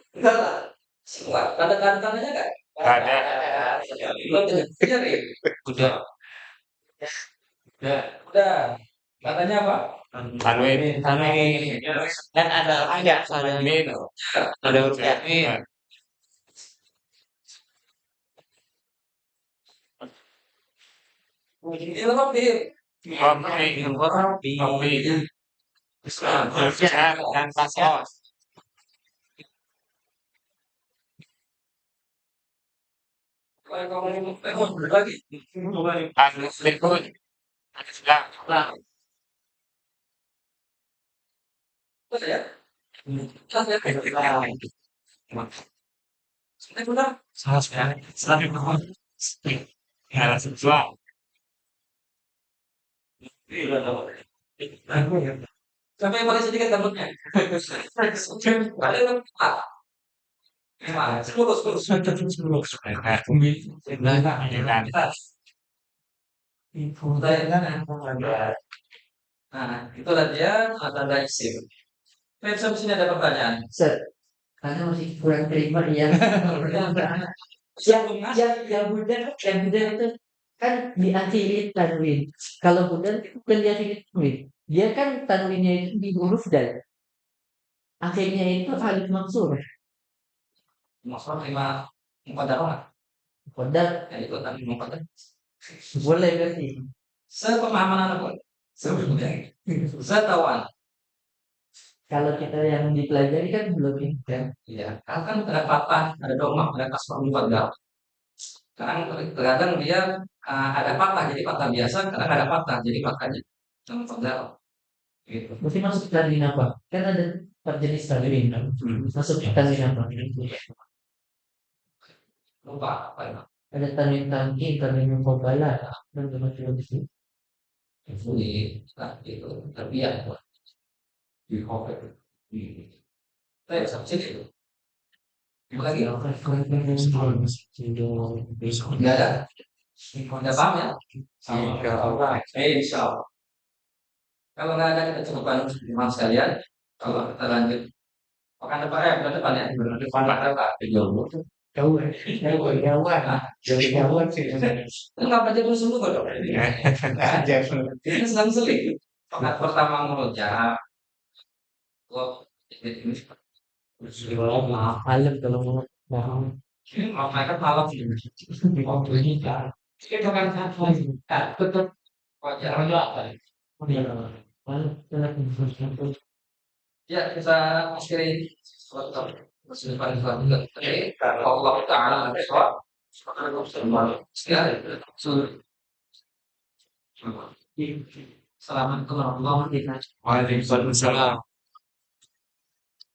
A: Enggak lah. Semua. Tanda-tandanya enggak?
D: Tidak ada.
A: Belum nyari.
D: Udah.
A: Udah. Katanya apa?
D: Tanwin.
B: Dan ada
D: Min.
B: ada huruf tanwin.
A: Ilhofir.
D: Kopi. Dan pasal.
A: Lagi.
D: Al-Muslimun. Islam.
A: Terus ya? Terus ya? Ini benar.
D: Salah sekali. Ya, Islam.
A: Sampai yang paling sedikit rambutnya. Ada yang empat. 10. Nah, itulah dia tanda isim. Sampai sini ada pertanyaan.
B: Set. Karena masih kurang terima yang budan itu kan diakhiri tanwin. Kalau budan itu bukan diakhiri tanwin. Dia kan tanwinnya itu di huruf dal. Akhirnya itu alif maksur.
A: Maksudnya lima muqaddarah.
B: Kodal
A: Ya itu tadi muqaddarah.
B: boleh berarti.
A: Sepemahaman anak pun. Sebelumnya. Zatawan.
B: Kalau kita yang dipelajari kan belum ini kan.
A: Iya, karena kan ada patah, ada domah, ada kasrah muqaddar. Kadang terkadang dia ada patah, jadi patah biasa. Kadang ada patah, jadi patahnya muqaddar. Gitu.
B: Berarti masuk tanwin apa? Kan ada 4 jenis tanwin. Masuk tanwin apa?
A: Lupa apa ya?
B: Ada tanwin tamkin, tanwin muqabbalah, dan macam-macam itu.
A: Itu itu terbiak. Di kopi. Saya sampai sini itu. Lagi? Enggak ada. Enggak paham ya? Insya Allah. Kalau nggak ada kita cukupkan teman sekalian. Kalau kita lanjut pekan depan ya. Bulan depan ada Pak.
B: Jauh sih.
A: Kenapa jadi dulu dong? Ini sedang seling. Pekan pertama mulut Kok ini
B: Malam kalau mau
A: mereka malam waktu ini kan. Itu kan tetap wajar apa? Ya kita akhiri suatu persiapan selanjutnya. Allah Taala besok. Sekarang Assalamualaikum warahmatullahi wabarakatuh.
D: Waalaikumsalam.